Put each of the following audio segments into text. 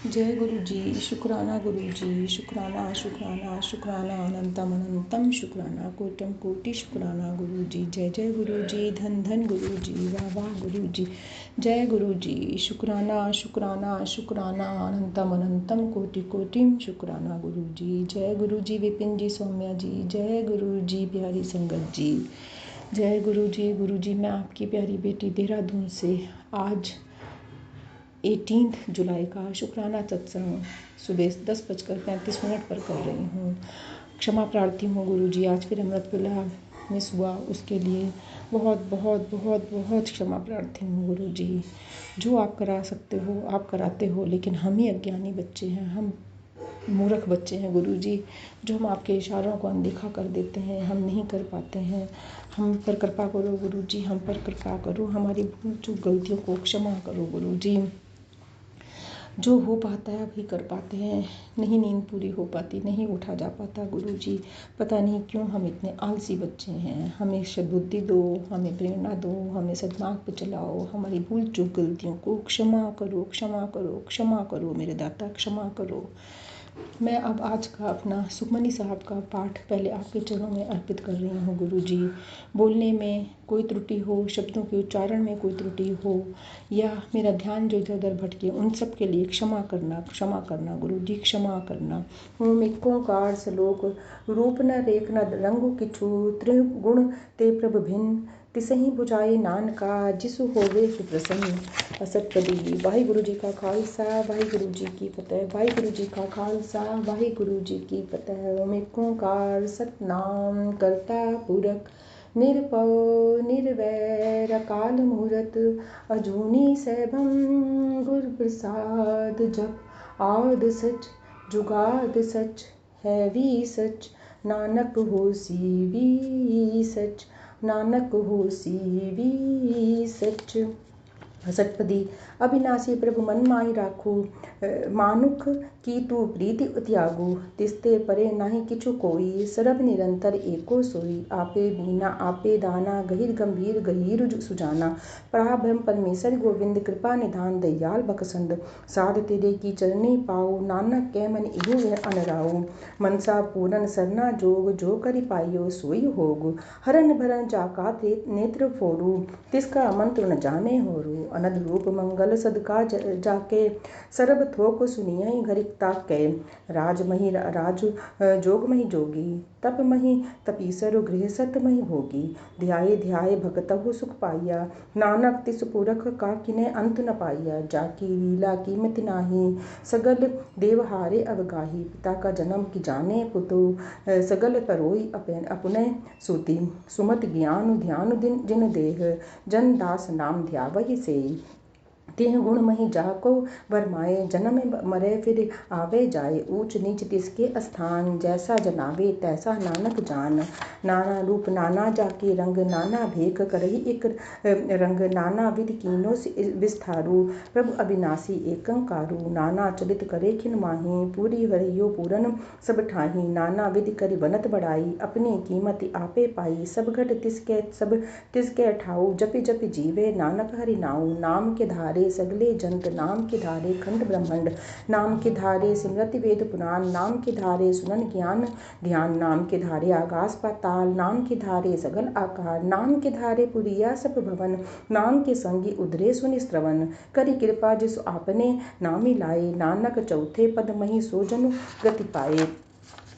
जय गुरु जी, शुक्राना गुरु जी, शुक्राना शुक्राना शुक्राना अनंतम अनंतम शुक्राना कोटम कोटि शुक्राना गुरु जी। जय जय गुरु जी, धन धन गुरु जी, वाह वाह गुरु जी। जय गुरु जी, शुक्राना शुक्राना शुक्राना अनंतम अनंतम कोटि कोटिम शुक्राना गुरु जी। जय गुरु जी, विपिन जी, सौम्या जी। जय गुरु जी, प्यारी संगत जी। जय गुरु जी। गुरु जी, मैं आपकी प्यारी बेटी देहरादून से आज 18 जुलाई का शुक्राना सत्संग सुबह 10:35 पर कर रही हूँ। क्षमा प्रार्थी हूँ गुरु जी, आज फिर अमृत वेला मिस हुआ, उसके लिए बहुत बहुत बहुत बहुत क्षमा प्रार्थी हूँ गुरु जी। जो आप करा सकते हो आप कराते हो, लेकिन हम ही अज्ञानी बच्चे हैं, हम मूर्ख बच्चे हैं गुरु जी, जो हम आपके इशारों को अनदेखा कर देते हैं, हम नहीं कर पाते हैं। हम पर कृपा करो गुरु जी, हम पर कृपा करो, हमारी भूल चूक गलतियों को क्षमा करो गुरु जी। जो हो पाता है वही कर पाते हैं, नहीं नींद पूरी हो पाती, नहीं उठा जा पाता गुरु जी। पता नहीं क्यों हम इतने आलसी बच्चे हैं। हमें सद्बुद्धि दो, हमें प्रेरणा दो, हमें सद्मार्ग पे चलाओ, हमारी भूल चूक गलतियों को क्षमा करो, क्षमा करो, क्षमा करो मेरे दाता, क्षमा करो। मैं अब आज का अपना सुखमनी साहब का पाठ पहले आपके चरणों में अर्पित कर रही हूँ गुरु जी। बोलने में कोई त्रुटि हो, शब्दों के उच्चारण में कोई त्रुटि हो, या मेरा ध्यान जो इधर उधर भटके, उन सब के लिए क्षमा करना गुरु जी, क्षमा करना। ओम एक ओंकार श्लोक। रूप न रेख न रंग किछु, त्रिगुण ते प्रभ भिन्न, तिसही बुझाए नानका, जिसु होवे सुप्रसन्न। असतपदी। वाहिगुरु जी का खालसा, वाहिगुरु जी की फतेह, वाहिगुरु जी का खालसा, वाहिगुरु जी की फतेह। ओम एक ओंकार सतनाम करता पुरख, निरपौ निर्वैर अकाल मूरत, अजूनी सैभम गुर प्रसाद। जप आद सच जुगाद सच है भी सच, नानक होसी भी सच, नानक होसी भी सच। सतपदी। अविनाशी प्रभु मन माही राखू, मानुख की तू प्रीति त्यागू, तिसते परे नाही किछु कोई, सरब निरंतर एको सोई। आपे बीना आपे दाना, गहिर गंभीर गहीर सुजाना, पराब्रह्म परमेश्वर गोविंद, कृपा निधान दयाल बखसंद। साध तेरे की चरनी पाऊ, नानक कै मन इहु अनराऊ। मनसा पूरन सरना जोग, जो करि पाइयो सोई होग। हरन भरन जाका नेत्र फोरू, तिसका मंत्र न जाने होरू। अनद रूप मंगल सदका जाके, सरब थोक सुनियहि घरिक ताके। राज मही राज जोग मही जोगी, तप मही तपीसरु गृहसत मही भोगी। ध्याये ध्याये भगतहु सुख पाइया, नानक तिस पुरख का किने अंत न पाइया। जाकी लीला कीमत नाही, सगल देवहारे अवगाही। पिता का जन्म की जाने पुतु, सगल परोई अपने सूती। सुमत ज्ञान ध्यान जिन देह, जन दास नाम ध्यावहि सेई। तिह गुण मही जाको वरमाए, जन्म मरे फिर आवे जाए। ऊंच नीच तिसके स्थान, जैसा जनावे तैसा नानक जान। नाना रूप नाना जाके रंग, नाना भेख करही एक रंग। नाना विधि कीनो विस्तारू, प्रभु अविनाशी एकंकारू। नाना चलित करे खिन माही, पूरी हरियो पूरन सब ठाही। नाना विधि करि बनत बड़ाई, अपनी कीमत आपे पाई। सब घट तिसके ठाऊ, जपि जपि जीवे नानक हरि नाऊ। नाम के धारे सगले जंत, नाम के धारे खंड ब्रह्मंड। नाम के धारे सिमरति वेद पुराण, नाम के धारे सुनन ज्ञान ध्यान। नाम के धारे आकाश पाताल, नाम के धारे सगल आकार। नाम के धारे पुरिया सब भवन, नाम के संगी उधरे सुनि श्रवण। करि कृपा जिसु आपने नामी लाए, नानक चौथे पद मही सो जनु गति पाए।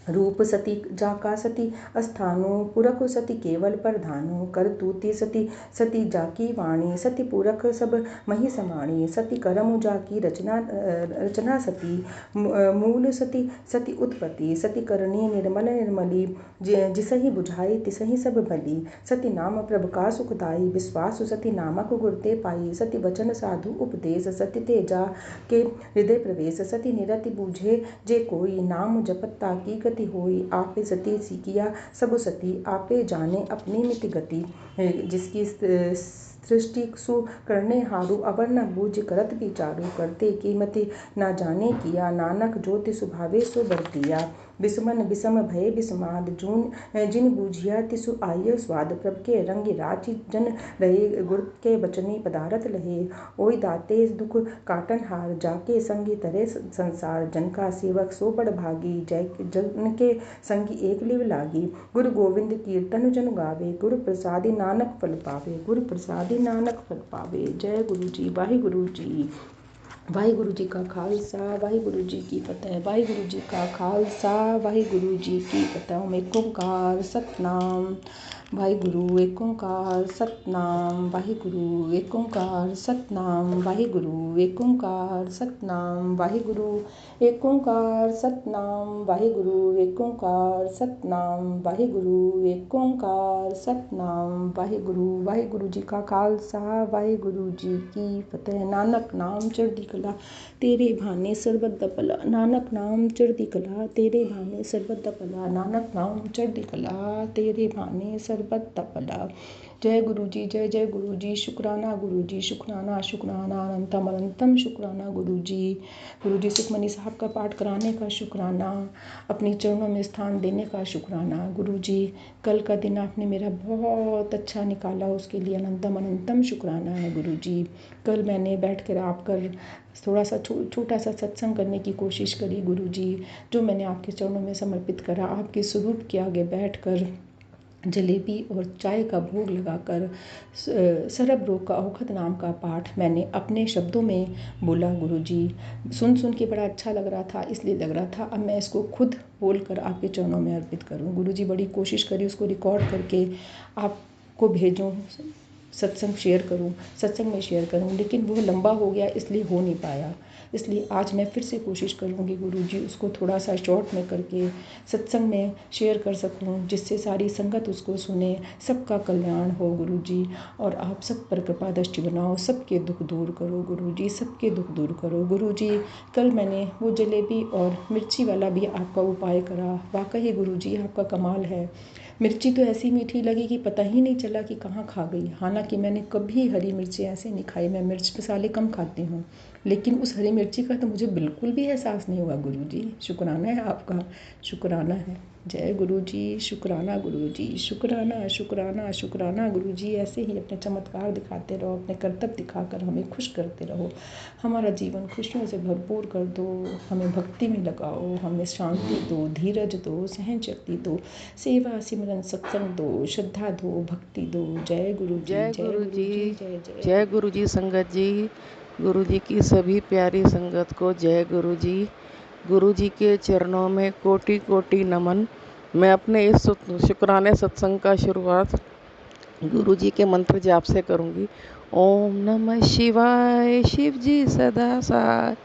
रूप सती जाका सती अस्थानु, पुरख सती केवल प्रधानु। करतूति सती सती जाकी वाणी, सती पुरख सब मही समाणी। सती करम जाकी रचना सती, मूल सती सती उत्पत्ति। सती करणी निर्मल निर्मली, जिसहि बुझाई तिसहि सब भली। सती नाम प्रभ का सुखदाई, विश्वास सती नामक गुरते पाई। सती वचन साधु उपदेश, सती तेजा के हृदय प्रवेश। सती निरति बूझे जे कोई, नाम जपत ताकी गति होई। आपे सती सीखिया सब सती, आपे जाने अपनी मिति गति। जिसकी सृष्टि सु करने हारू, अवर न बूझ करत विचारू। करते कीमति न जाने किया, नानक ज्योति सुभावे सो बर दिया। बिसमन बिसम भय बिस्माद जिन बूझिया तिसु आय स्वाद प्रभ के रंग राची जन रहे गुर के बचनी पदारथ लहे। ओई दाते दुख काटन हार जाके संगी तरे संसार जन का सेवक सो बड़ भागी जय जन के संगी एक लिव लागी। गुरु गोविंद कीर्तन जन गावे गुरु प्रसादी नानक फल पावे गुरु प्रसादी नानक फल पावे। जय गुरु जी। वाहिगुरु जी। वाहिगुरु जी का खालसा वाहिगुरु जी की फतेह। वाहिगुरु जी का खालसा वाहिगुरु जी की फतेह। ओम एक ओंकार सतनाम वाहिगुरु एक ओंकार सतनाम वाहिगुरु एक ओंकार सतनाम वाहिगुरु एक ओंकार सतनाम वाहिगुरु एक ओंकार सतनाम वाहिगुरु एक ओंकार सतनाम वाहिगुरु एक ओंकार सतनाम वाहिगुरु। वाहिगुरु जी का खालसा वाहिगुरु जी की फतेह। नानक नाम चढ़दी कला तेरे भाने सर्बत दा भला। नानक नाम चढ़दी कला तेरे भाने सर्बत दा भला। नानक नाम चढ़दी कला तेरे भाने सर्बत दा भला। जय गुरु जी। जय जय गुरु जी। शुक्राना गुरु जी। शुक्राना शुक्राना अनंतम अनंतम शुक्राना गुरु जी। गुरु जी सुखमनी साहब का पाठ कराने का शुक्राना। अपनी चरणों में स्थान देने का शुक्राना। गुरु जी कल का दिन आपने मेरा बहुत अच्छा निकाला उसके लिए अनंतम अनंतम शुक्राना है गुरु जी। कल मैंने बैठ कर आपकर थोड़ा सा छोटा सा सत्संग करने की कोशिश करी गुरु जी। जो मैंने आपके चरणों में समर्पित करा आपके स्वरूप के आगे बैठकर जलेबी और चाय का भोग लगाकर सरब रोग का औखद नाम का पाठ मैंने अपने शब्दों में बोला गुरु जी। सुन के बड़ा अच्छा लग रहा था इसलिए लग रहा था अब मैं इसको खुद बोलकर आपके चरणों में अर्पित करूं। गुरु जी बड़ी कोशिश करी उसको रिकॉर्ड करके आपको भेजूं सत्संग शेयर करूं सत्संग में शेयर करूं लेकिन वो लंबा हो गया इसलिए हो नहीं पाया। इसलिए आज मैं फिर से कोशिश करूंगी गुरु जी उसको थोड़ा सा शॉर्ट में करके सत्संग में शेयर कर सकूं जिससे सारी संगत उसको सुने सबका कल्याण हो गुरु जी। और आप सब पर कृपा दृष्टि बनाओ सबके दुख दूर करो गुरु जी सबके दुख दूर करो गुरु जी। कल मैंने वो जलेबी और मिर्ची वाला भी आपका उपाय करा वाकई गुरु जी आपका कमाल है। मिर्ची तो ऐसी मीठी लगी कि पता ही नहीं चला कि कहाँ खा गई। हालांकि मैंने कभी हरी मिर्ची ऐसे नहीं खाई मैं मिर्च मसाले कम खाती हूँ लेकिन उस हरी मिर्ची का तो मुझे बिल्कुल भी एहसास नहीं हुआ गुरु जी। शुक्राना है आपका शुक्राना है। जय गुरु जी। शुक्राना गुरु जी। शुक्राना शुक्राना शुक्राना गुरु जी। ऐसे ही अपने चमत्कार दिखाते रहो अपने कर्तव्य दिखाकर हमें खुश करते रहो। हमारा जीवन खुशियों से भरपूर कर दो हमें भक्ति में लगाओ हमें शांति दो धीरज दो सहन शक्ति दो सेवा सिमरन सत्संग दो श्रद्धा दो भक्ति दो। जय गुरु जी। जय गुरु जी। जय जय जय गुरु जी। संगत जी गुरु जी की सभी प्यारी संगत को जय गुरु जी। गुरु जी के चरणों में कोटि कोटि नमन। मैं अपने इस शुक्राने सत्संग का शुरुआत गुरु जी के मंत्र जाप से करूंगी। ओम नमः शिवाय शिव जी सदा साय।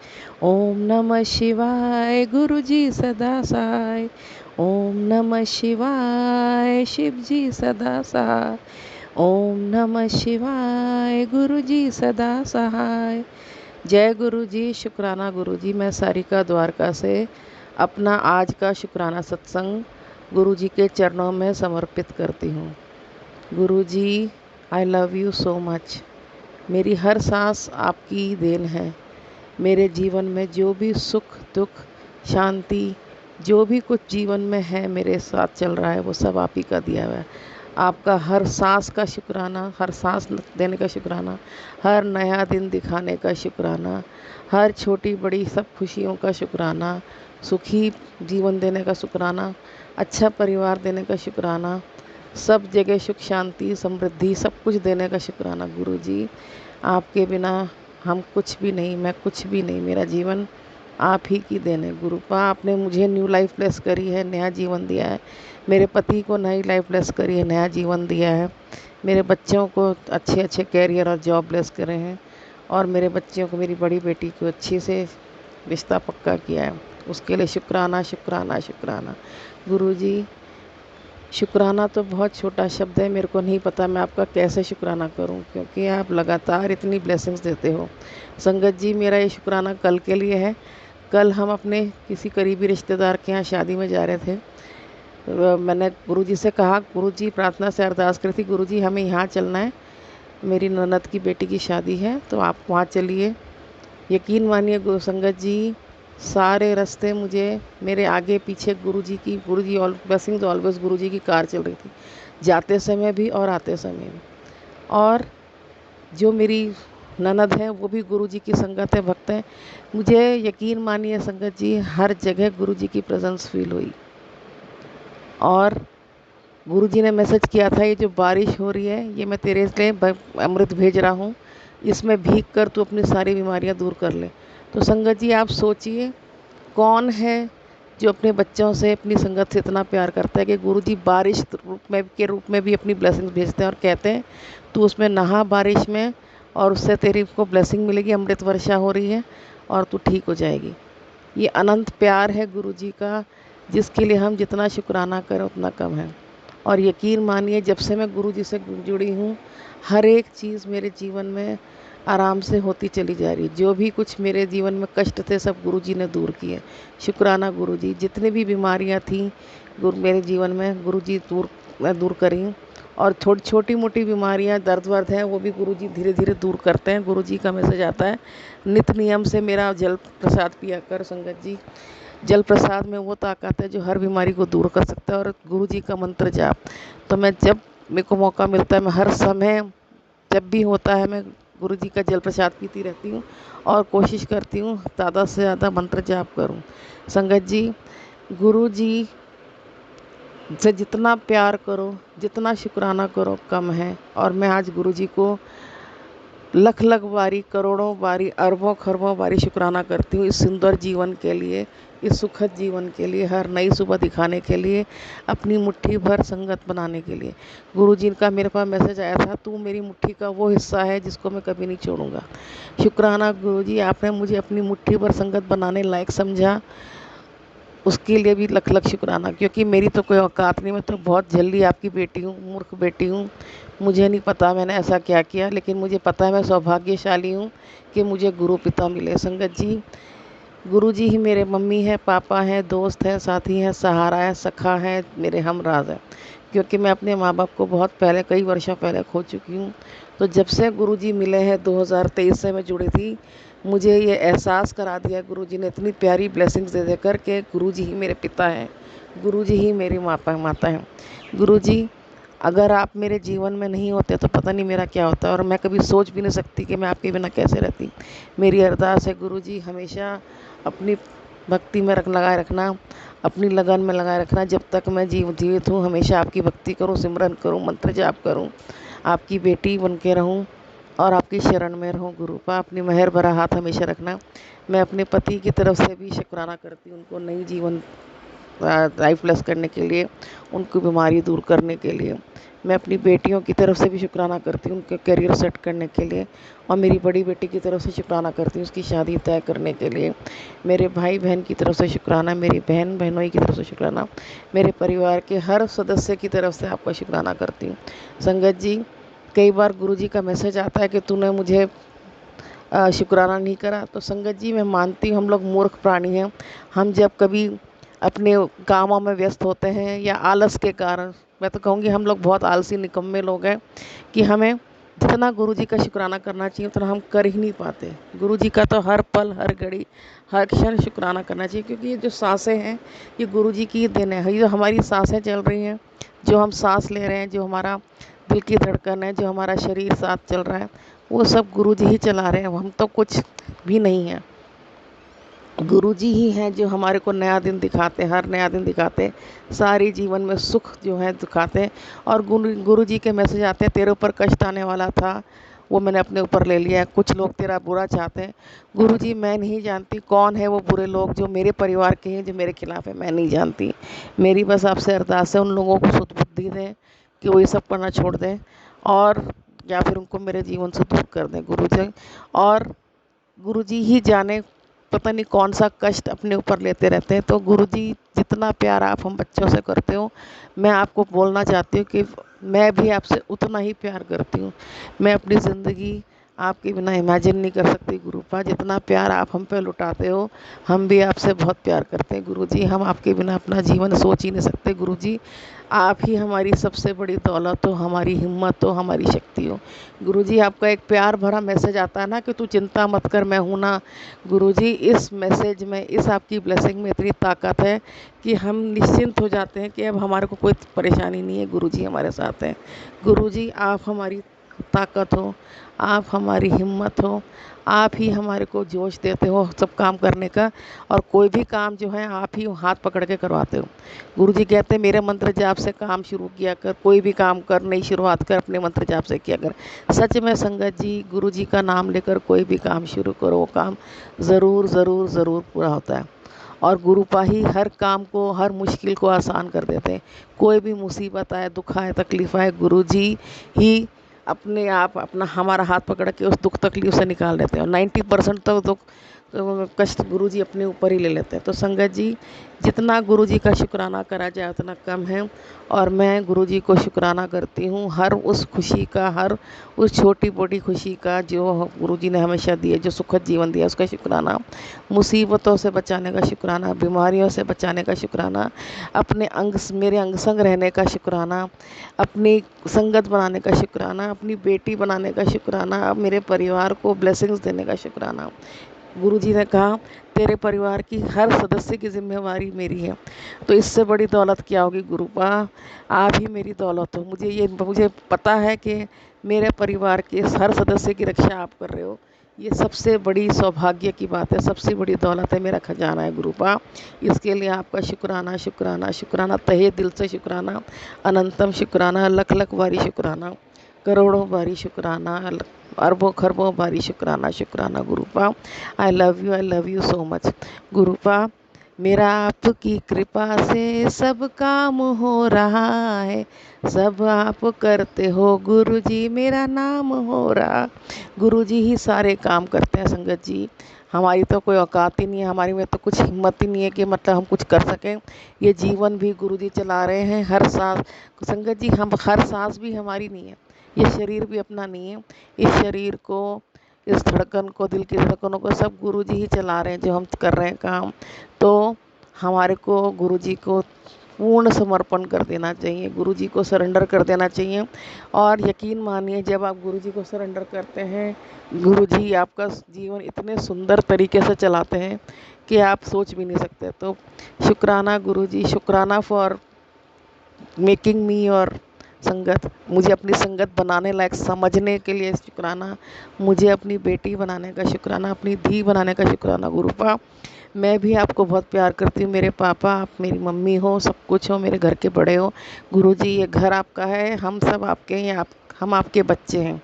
ओम नमः शिवाय गुरु जी सदा साय। ओम नमः शिवाय शिव जी सदा साय। ओम नमः शिवाय गुरु जी सदा सहाय। जय गुरु जी। शुक्राना गुरु जी। मैं सारिका द्वारका से अपना आज का शुक्राना सत्संग गुरु जी के चरणों में समर्पित करती हूँ। Guru ji I love you so much. मेरी हर सांस आपकी देन है। मेरे जीवन में जो भी सुख दुख शांति जो भी कुछ जीवन में है मेरे साथ चल रहा है वो सब आप ही का दिया हुआ है। आपका हर सांस का शुक्राना हर सांस देने का शुक्राना हर नया दिन दिखाने का शुक्राना हर छोटी बड़ी सब खुशियों का शुक्राना सुखी जीवन देने का शुक्राना अच्छा परिवार देने का शुक्राना सब जगह सुख शांति समृद्धि सब कुछ देने का शुक्राना। गुरु जी आपके बिना हम कुछ भी नहीं मैं कुछ भी नहीं मेरा जीवन आप ही की देन है। गुरुपा आपने मुझे न्यू लाइफ ब्लेस करी है नया जीवन दिया है। मेरे पति को नई लाइफ ब्लेस करी है नया जीवन दिया है। मेरे बच्चों को अच्छे अच्छे कैरियर और जॉब ब्लेस करे हैं और मेरे बच्चों को मेरी बड़ी बेटी को अच्छे से रिश्ता पक्का किया है उसके लिए शुक्राना शुक्राना शुक्राना। गुरु जी शुक्राना तो बहुत छोटा शब्द है मेरे को नहीं पता मैं आपका कैसे शुक्राना करूं क्योंकि आप लगातार इतनी ब्लेसिंग्स देते हो। संगत जी मेरा ये शुक्राना कल के लिए है। कल हम अपने किसी करीबी रिश्तेदार के यहाँ शादी में जा रहे थे। मैंने गुरुजी से कहा गुरुजी प्रार्थना से अरदास करी थी गुरुजी हमें यहाँ चलना है मेरी ननद की बेटी की शादी है तो आप वहाँ चलिए। यकीन मानिए गुरु संगत जी सारे रास्ते मुझे मेरे आगे पीछे गुरुजी ऑल ब्लेसिंग्स ऑलवेज गुरुजी की कार चल रही थी, जाते समय भी और आते समय भी। और जो मेरी ननद है वो भी गुरुजी की संगत है, भक्त है। मुझे यकीन मानिए संगत जी, हर जगह गुरुजी की प्रेजेंस फील हुई। और गुरुजी ने मैसेज किया था, ये जो बारिश हो रही है ये मैं तेरे लिए अमृत भेज रहा हूँ, इसमें भीग कर तू अपनी सारी बीमारियाँ दूर कर ले। तो संगत जी आप सोचिए, कौन है जो अपने बच्चों से अपनी संगत से इतना प्यार करता है कि गुरुजी बारिश के रूप में भी अपनी ब्लेसिंग्स भेजते हैं और कहते हैं तू उसमें नहा बारिश में, और उससे तेरी को ब्लेसिंग मिलेगी, अमृत वर्षा हो रही है और तू ठीक हो जाएगी। ये अनंत प्यार है गुरुजी का, जिसके लिए हम जितना शुक्राना करें उतना कम है। और यकीन मानिए, जब से मैं गुरुजी से जुड़ी हूँ, हर एक चीज़ मेरे जीवन में आराम से होती चली जा रही। जो भी कुछ मेरे जीवन में कष्ट थे सब गुरुजी ने दूर किए। शुक्राना गुरुजी, जितनी भी बीमारियाँ थी मेरे जीवन में गुरुजी दूर करी। और छोटी मोटी बीमारियाँ, दर्द वर्द है, वो भी गुरुजी धीरे धीरे दूर करते हैं। गुरुजी का मैसेज आता है, नित नियम से मेरा जल प्रसाद पिया कर संगत जी। जल प्रसाद में वो ताकत है जो हर बीमारी को दूर कर सकता है। और गुरुजी का मंत्र जाप, तो मैं जब मेरे को मौका मिलता है, मैं हर समय जब भी होता है, मैं गुरुजी का जल प्रसाद पीती रहती हूँ और कोशिश करती हूँ ज़्यादा से ज़्यादा मंत्र जाप करूँ। संगत जी, गुरुजी से जितना प्यार करो, जितना शुक्राना करो कम है। और मैं आज गुरुजी को लख लख बारी, करोड़ों बारी, अरबों खरबों बारी शुक्राना करती हूँ, इस सुंदर जीवन के लिए, इस सुखद जीवन के लिए, हर नई सुबह दिखाने के लिए, अपनी मुट्ठी भर संगत बनाने के लिए। गुरुजी का मेरे पास मैसेज आया था, तू मेरी मुट्ठी का वो हिस्सा है जिसको मैं कभी नहीं छोड़ूंगा। शुक्राना गुरुजी, आपने मुझे अपनी मुट्ठी भर संगत बनाने लायक समझा, उसके लिए भी लख लख शुक्राना। क्योंकि मेरी तो कोई औकात नहीं, मैं तो बहुत जल्दी आपकी बेटी हूँ, मूर्ख बेटी हूँ। मुझे नहीं पता मैंने ऐसा क्या किया, लेकिन मुझे पता है मैं सौभाग्यशाली हूँ कि मुझे गुरु पिता मिले। संगत जी, गुरु जी ही मेरे मम्मी है, पापा हैं, दोस्त हैं, साथी हैं, सहारा है, सखा है, मेरे हमराज है। क्योंकि मैं अपने माँ बाप को बहुत पहले, कई वर्षों पहले खो चुकी हूँ। तो जब से गुरुजी मिले हैं, 2023 से मैं जुड़ी थी, मुझे ये एहसास करा दिया गुरुजी ने इतनी प्यारी ब्लेसिंग्स दे देकर के गुरुजी ही मेरे पिता हैं, गुरुजी ही मेरी माता हैं। गुरुजी, अगर आप मेरे जीवन में नहीं होते तो पता नहीं मेरा क्या होता, और मैं कभी सोच भी नहीं सकती कि मैं आपके बिना कैसे रहती। मेरी अरदास है गुरुजी, हमेशा अपनी भक्ति में लगाए रखना, अपनी लगन में लगाए रखना। जब तक मैं जीवित हूँ, हमेशा आपकी भक्ति करूँ, सिमरन करूँ, मंत्र जाप करूँ, आपकी बेटी बन के रहूँ और आपकी शरण में रहूँ। गुरुपा, अपनी मेहर भरा हाथ हमेशा रखना। मैं अपने पति की तरफ से भी शुक्राना करती हूँ, उनको नई जीवन लाइफ प्लस करने के लिए, उनको बीमारी दूर करने के लिए। मैं अपनी बेटियों की तरफ से भी शुक्राना करती हूँ, उनके करियर सेट करने के लिए। और मेरी बड़ी बेटी की तरफ से शुक्राना करती हूँ, उसकी शादी तय करने के लिए। मेरे भाई बहन की तरफ से शुक्राना, मेरी बहन बहनोई की तरफ से शुक्राना, मेरे परिवार के हर सदस्य की तरफ से आपका शुक्राना करती हूँ। संगत जी, कई बार गुरुजी का मैसेज आता है कि तूने मुझे शुक्राना नहीं करा। तो संगत जी, मैं मानती हूँ हम लोग मूर्ख प्राणी हैं। हम जब कभी अपने कामों में व्यस्त होते हैं या आलस के कारण, मैं तो कहूँगी हम लोग बहुत आलसी निकम्मे लोग हैं कि हमें जितना गुरुजी का शुक्राना करना चाहिए उतना हम कर ही नहीं पाते। गुरुजी का तो हर पल, हर घड़ी, हर क्षण शुक्राना करना चाहिए। क्योंकि ये जो सांसें हैं, ये गुरुजी की देन है। ये जो हमारी सांसें चल रही हैं, जो हम सांस ले रहे हैं, जो हमारा दिल की धड़कन है, जो हमारा शरीर साथ चल रहा है, वो सब गुरुजी ही चला रहे हैं। हम तो कुछ भी नहीं हैं। गुरुजी ही हैं जो हमारे को नया दिन दिखाते हैं, हर नया दिन दिखाते हैं, सारी जीवन में सुख जो है दिखाते हैं। और गुरुजी के मैसेज आते हैं, तेरे ऊपर कष्ट आने वाला था, वो मैंने अपने ऊपर ले लिया है। कुछ लोग तेरा बुरा चाहते हैं। गुरुजी, मैं नहीं जानती कौन है वो बुरे लोग जो मेरे परिवार के हैं, जो मेरे खिलाफ है, मैं नहीं जानती। मेरी बस आपसे अरदास है, उन लोगों को सुध बुद्धि दें कि वो ये सब करना छोड़ दें, और या फिर उनको मेरे जीवन से दूर कर दें गुरुजी। और गुरुजी ही जाने पता नहीं कौन सा कष्ट अपने ऊपर लेते रहते हैं। तो गुरुजी, जितना प्यार आप हम बच्चों से करते हो, मैं आपको बोलना चाहती हूँ कि मैं भी आपसे उतना ही प्यार करती हूँ। मैं अपनी ज़िंदगी आपके बिना इमेजिन नहीं कर सकती गुरुपा। जितना प्यार आप हम पे लुटाते हो, हम भी आपसे बहुत प्यार करते हैं गुरुजी। हम आपके बिना अपना जीवन सोच ही नहीं सकते गुरुजी। आप ही हमारी सबसे बड़ी दौलत हो, हमारी हिम्मत हो, हमारी शक्ति हो गुरुजी। आपका एक प्यार भरा मैसेज आता है ना कि तू चिंता मत कर, मैं हूँ ना गुरुजी। इस मैसेज में, इस आपकी ब्लेसिंग में इतनी ताकत है कि हम निश्चिंत हो जाते हैं कि अब हमारे को कोई परेशानी नहीं है, गुरुजी हमारे साथ हैं। गुरुजी आप हमारी ताकत हो, आप हमारी हिम्मत हो, आप ही हमारे को जोश देते हो सब काम करने का। और कोई भी काम जो है आप ही हाथ पकड़ के करवाते हो गुरुजी। कहते हैं मेरे मंत्र जाप से काम शुरू किया कर, कोई भी काम कर, नई शुरुआत कर, अपने मंत्र जाप से किया कर। सच में संगत जी, गुरुजी का नाम लेकर कोई भी काम शुरू करो, वो काम ज़रूर ज़रूर ज़रूर पूरा होता है। और गुरुपा ही हर काम को, हर मुश्किल को आसान कर देते हैं। कोई भी मुसीबत आए, दुख आए, तकलीफ़ आए, गुरुजी ही अपने आप अपना हमारा हाथ पकड़ के उस दुख तकलीफ से निकाल देते हैं। और 90% तो दुख कष्ट गुरुजी अपने ऊपर ही ले लेते हैं। तो संगत जी, जितना गुरुजी का शुक्राना करा जाए उतना कम है। और मैं गुरुजी को शुक्राना करती हूँ हर उस खुशी का, हर उस छोटी मोटी खुशी का जो गुरुजी ने हमेशा दिए, जो सुखद जीवन दिया उसका शुक्राना, मुसीबतों से बचाने का शुक्राना, बीमारियों से बचाने का शुक्राना, अपने मेरे अंग संग रहने का शुक्राना, अपनी संगत बनाने का शुक्राना, अपनी बेटी बनाने का शुक्राना, अब मेरे परिवार को ब्लेसिंग्स देने का शुक्राना। गुरुजी ने कहा तेरे परिवार की हर सदस्य की जिम्मेवारी मेरी है। तो इससे बड़ी दौलत क्या होगी गुरुपा। आप ही मेरी दौलत हो। मुझे पता है कि मेरे परिवार के हर सदस्य की रक्षा आप कर रहे हो। ये सबसे बड़ी सौभाग्य की बात है, सबसे बड़ी दौलत है, मेरा खजाना है गुरुपा। इसके लिए आपका शुक्राना शुक्राना शुक्राना, तहे दिल से शुक्राना, अनंतम शुक्राना, लख लख बारी शुक्राना, करोड़ों बारी शुक्राना, अरबों खरबों बारी शुक्राना शुक्राना Gurupa. I love you so much Gurupa. मेरा आपकी कृपा से सब काम हो रहा है, सब आप करते हो गुरुजी, मेरा नाम हो रहा। गुरुजी ही सारे काम करते हैं संगत जी। हमारी तो कोई औकात ही नहीं है, हमारी में तो कुछ हिम्मत ही नहीं है कि मतलब हम कुछ कर सकें। ये जीवन भी गुरुजी चला रहे हैं, हर सांस संगत जी, हम हर सांस भी हमारी नहीं है, ये शरीर भी अपना नहीं है। इस शरीर को, इस धड़कन को, दिल की धड़कनों को सब गुरुजी ही चला रहे हैं जो हम कर रहे हैं काम। तो हमारे को गुरुजी को पूर्ण समर्पण कर देना चाहिए, गुरुजी को सरेंडर कर देना चाहिए। और यकीन मानिए जब आप गुरुजी को सरेंडर करते हैं, गुरुजी आपका जीवन इतने सुंदर तरीके से चलाते हैं कि आप सोच भी नहीं सकते। तो शुक्राना गुरुजी, शुक्राना फॉर मेकिंग मी और संगत, मुझे अपनी संगत बनाने लायक समझने के लिए शुक्राना, मुझे अपनी बेटी बनाने का शुक्राना, अपनी धी बनाने का शुक्राना गुरुपा। मैं भी आपको बहुत प्यार करती हूँ मेरे पापा, आप मेरी मम्मी हो, सब कुछ हो, मेरे घर के बड़े हो गुरुजी। ये घर आपका है, हम सब आपके हैं, हम आपके बच्चे हैं।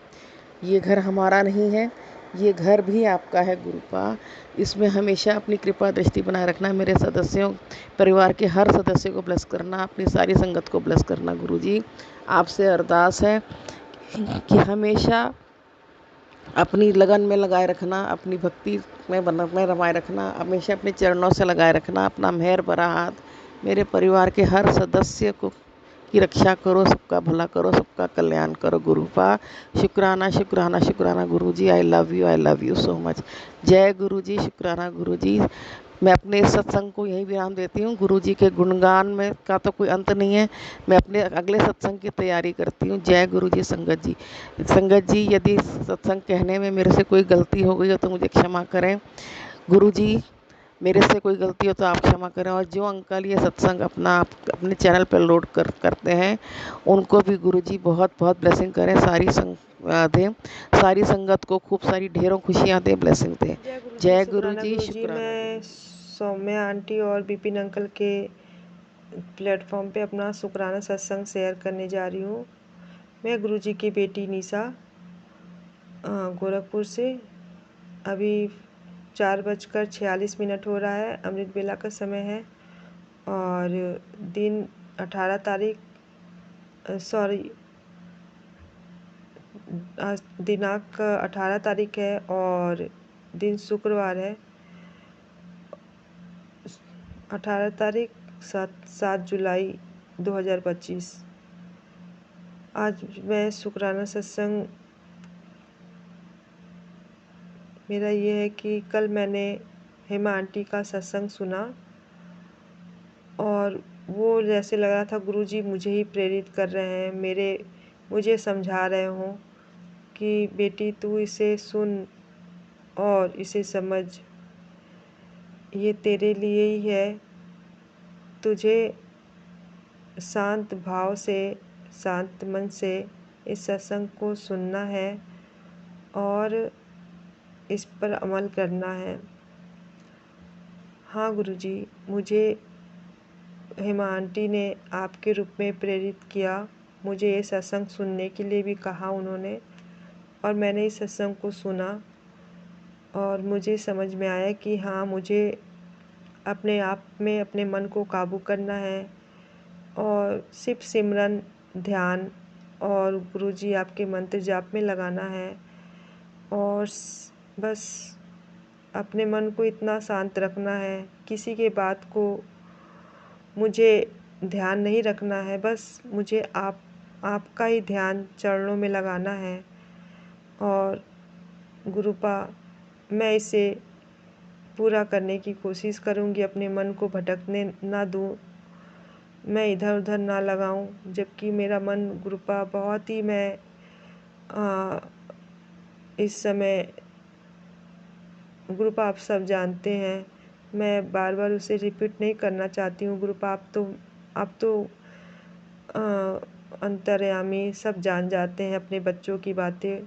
ये घर हमारा नहीं है, ये घर भी आपका है गुरुपा। इसमें हमेशा अपनी कृपा दृष्टि बनाए रखना, मेरे सदस्यों, परिवार के हर सदस्य को ब्लेस करना, अपनी सारी संगत को ब्लेस करना गुरुजी। आपसे अरदास है कि हमेशा अपनी लगन में लगाए रखना, अपनी भक्ति में रमाए रखना, हमेशा अपने चरणों से लगाए रखना अपना मेहर भरा हाथ। मेरे परिवार के हर सदस्य को की रक्षा करो, सबका भला करो, सबका कल्याण करो गुरुपा। शुक्राना शुक्राना शुक्राना Guruji. I love you so much. जय गुरुजी, शुक्राना गुरुजी। मैं अपने इस सत्संग को यही विराम देती हूँ। गुरुजी के गुणगान में का तो कोई अंत नहीं है। मैं अपने अगले सत्संग की तैयारी करती हूँ। जय गुरुजी। संगत जी, संगत जी, यदि सत्संग कहने में मेरे से कोई गलती हो गई हो तो मुझे क्षमा करें गुरुजी। मेरे से कोई गलती हो तो आप क्षमा करें। और जो अंकल ये सत्संग अपने चैनल पर लोड करते हैं, उनको भी गुरुजी बहुत बहुत ब्लेसिंग करें, दें, सारी संगत को खूब सारी ढेरों खुशियाँ दें, ब्लेसिंग दें। जय गुरुजी, शुक्राना। मैं सौम्या आंटी और बिपिन अंकल के प्लेटफॉर्म पे अपना शुक्राना सत्संग शेयर करने जा रही हूँ। मैं गुरुजी की बेटी निशा गोरखपुर से। अभी 4:46 हो रहा है, अमृत बेला का समय है और दिन 18 तारीख दिनांक 18 तारीख है और दिन शुक्रवार है। 18 तारीख 7 जुलाई 2025। आज मैं शुक्राना सत्संग मेरा ये है कि कल मैंने हेमा आंटी का सत्संग सुना और वो जैसे लग रहा था गुरुजी मुझे ही प्रेरित कर रहे हैं, मुझे समझा रहे हों कि बेटी तू इसे सुन और इसे समझ, ये तेरे लिए ही है। तुझे शांत भाव से, शांत मन से इस सत्संग को सुनना है और इस पर अमल करना है। हाँ गुरुजी, मुझे हेमा आंटी ने आपके रूप में प्रेरित किया, मुझे ये सत्संग सुनने के लिए भी कहा उन्होंने, और मैंने इस सत्संग को सुना और मुझे समझ में आया कि हाँ, मुझे अपने आप में अपने मन को काबू करना है और सिर्फ सिमरन, ध्यान और गुरुजी आपके मंत्र जाप में लगाना है और बस अपने मन को इतना शांत रखना है, किसी के बात को मुझे ध्यान नहीं रखना है, बस मुझे आपका ही ध्यान चरणों में लगाना है। और गुरुपा, मैं इसे पूरा करने की कोशिश करूँगी, अपने मन को भटकने ना दूँ, मैं इधर उधर ना लगाऊँ, जबकि मेरा मन गुरुपा बहुत ही इस समय गुरुपा आप सब जानते हैं, मैं बार बार उसे रिपीट नहीं करना चाहती हूँ गुरुपा, आप तो अंतर्यामी सब जान जाते हैं अपने बच्चों की बातें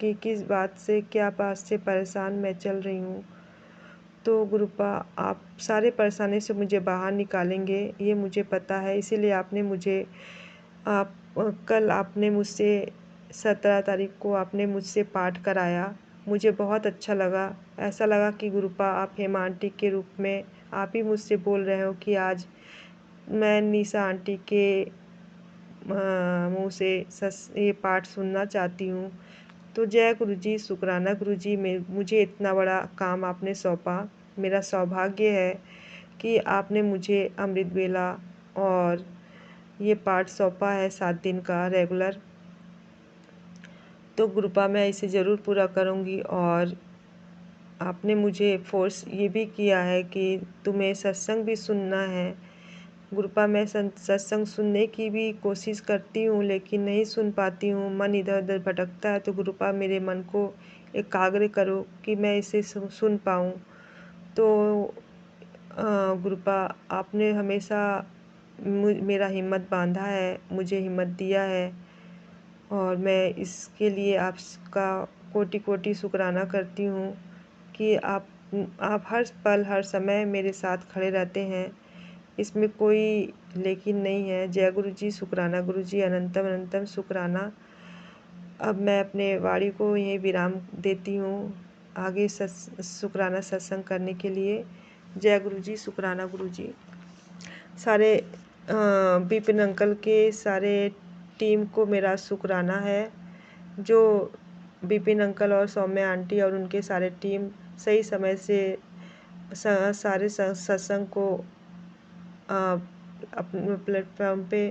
कि किस बात से, क्या बात से परेशान मैं चल रही हूँ। तो गुरुपा आप सारे परेशानी से मुझे बाहर निकालेंगे, ये मुझे पता है, इसीलिए कल आपने मुझसे 17 तारीख को आपने मुझसे पाठ कराया, मुझे बहुत अच्छा लगा। ऐसा लगा कि गुरुपा आप हेमा आंटी के रूप में आप ही मुझसे बोल रहे हो कि आज मैं निशा आंटी के मुँह से ये पाठ सुनना चाहती हूँ। तो जय गुरुजी, शुक्राना गुरुजी, मुझे इतना बड़ा काम आपने सौंपा। मेरा सौभाग्य है कि आपने मुझे अमृत वेला और ये पाठ सौंपा है 7 दिन का रेगुलर। तो गुरुपा मैं इसे ज़रूर पूरा करूँगी और आपने मुझे फोर्स ये भी किया है कि तुम्हें सत्संग भी सुनना है। गुरुपा मैं सत्संग सुनने की भी कोशिश करती हूँ लेकिन नहीं सुन पाती हूँ, मन इधर उधर भटकता है। तो गुरुपा मेरे मन को एकाग्र करो कि मैं इसे सुन पाऊँ। तो गुरुपा आपने हमेशा मेरा हिम्मत बांधा है, मुझे हिम्मत दिया है और मैं इसके लिए आपका कोटि कोटि शुक्राना करती हूँ कि आप हर पल हर समय मेरे साथ खड़े रहते हैं, इसमें कोई लेकिन नहीं है। जय गुरु जी, शुक्राना गुरु जी, अनंतम अनंतम शुक्राना। अब मैं अपने वाणी को यहीं विराम देती हूँ, आगे शुक्राना सत्संग करने के लिए। जय गुरु जी, शुक्राना गुरु जी। सारे विपिन अंकल के सारे टीम को मेरा शुक्राना है, जो विपिन अंकल और सौम्या आंटी और उनके सारे टीम सही समय से सारे सत्संग को अपने प्लेटफॉर्म पे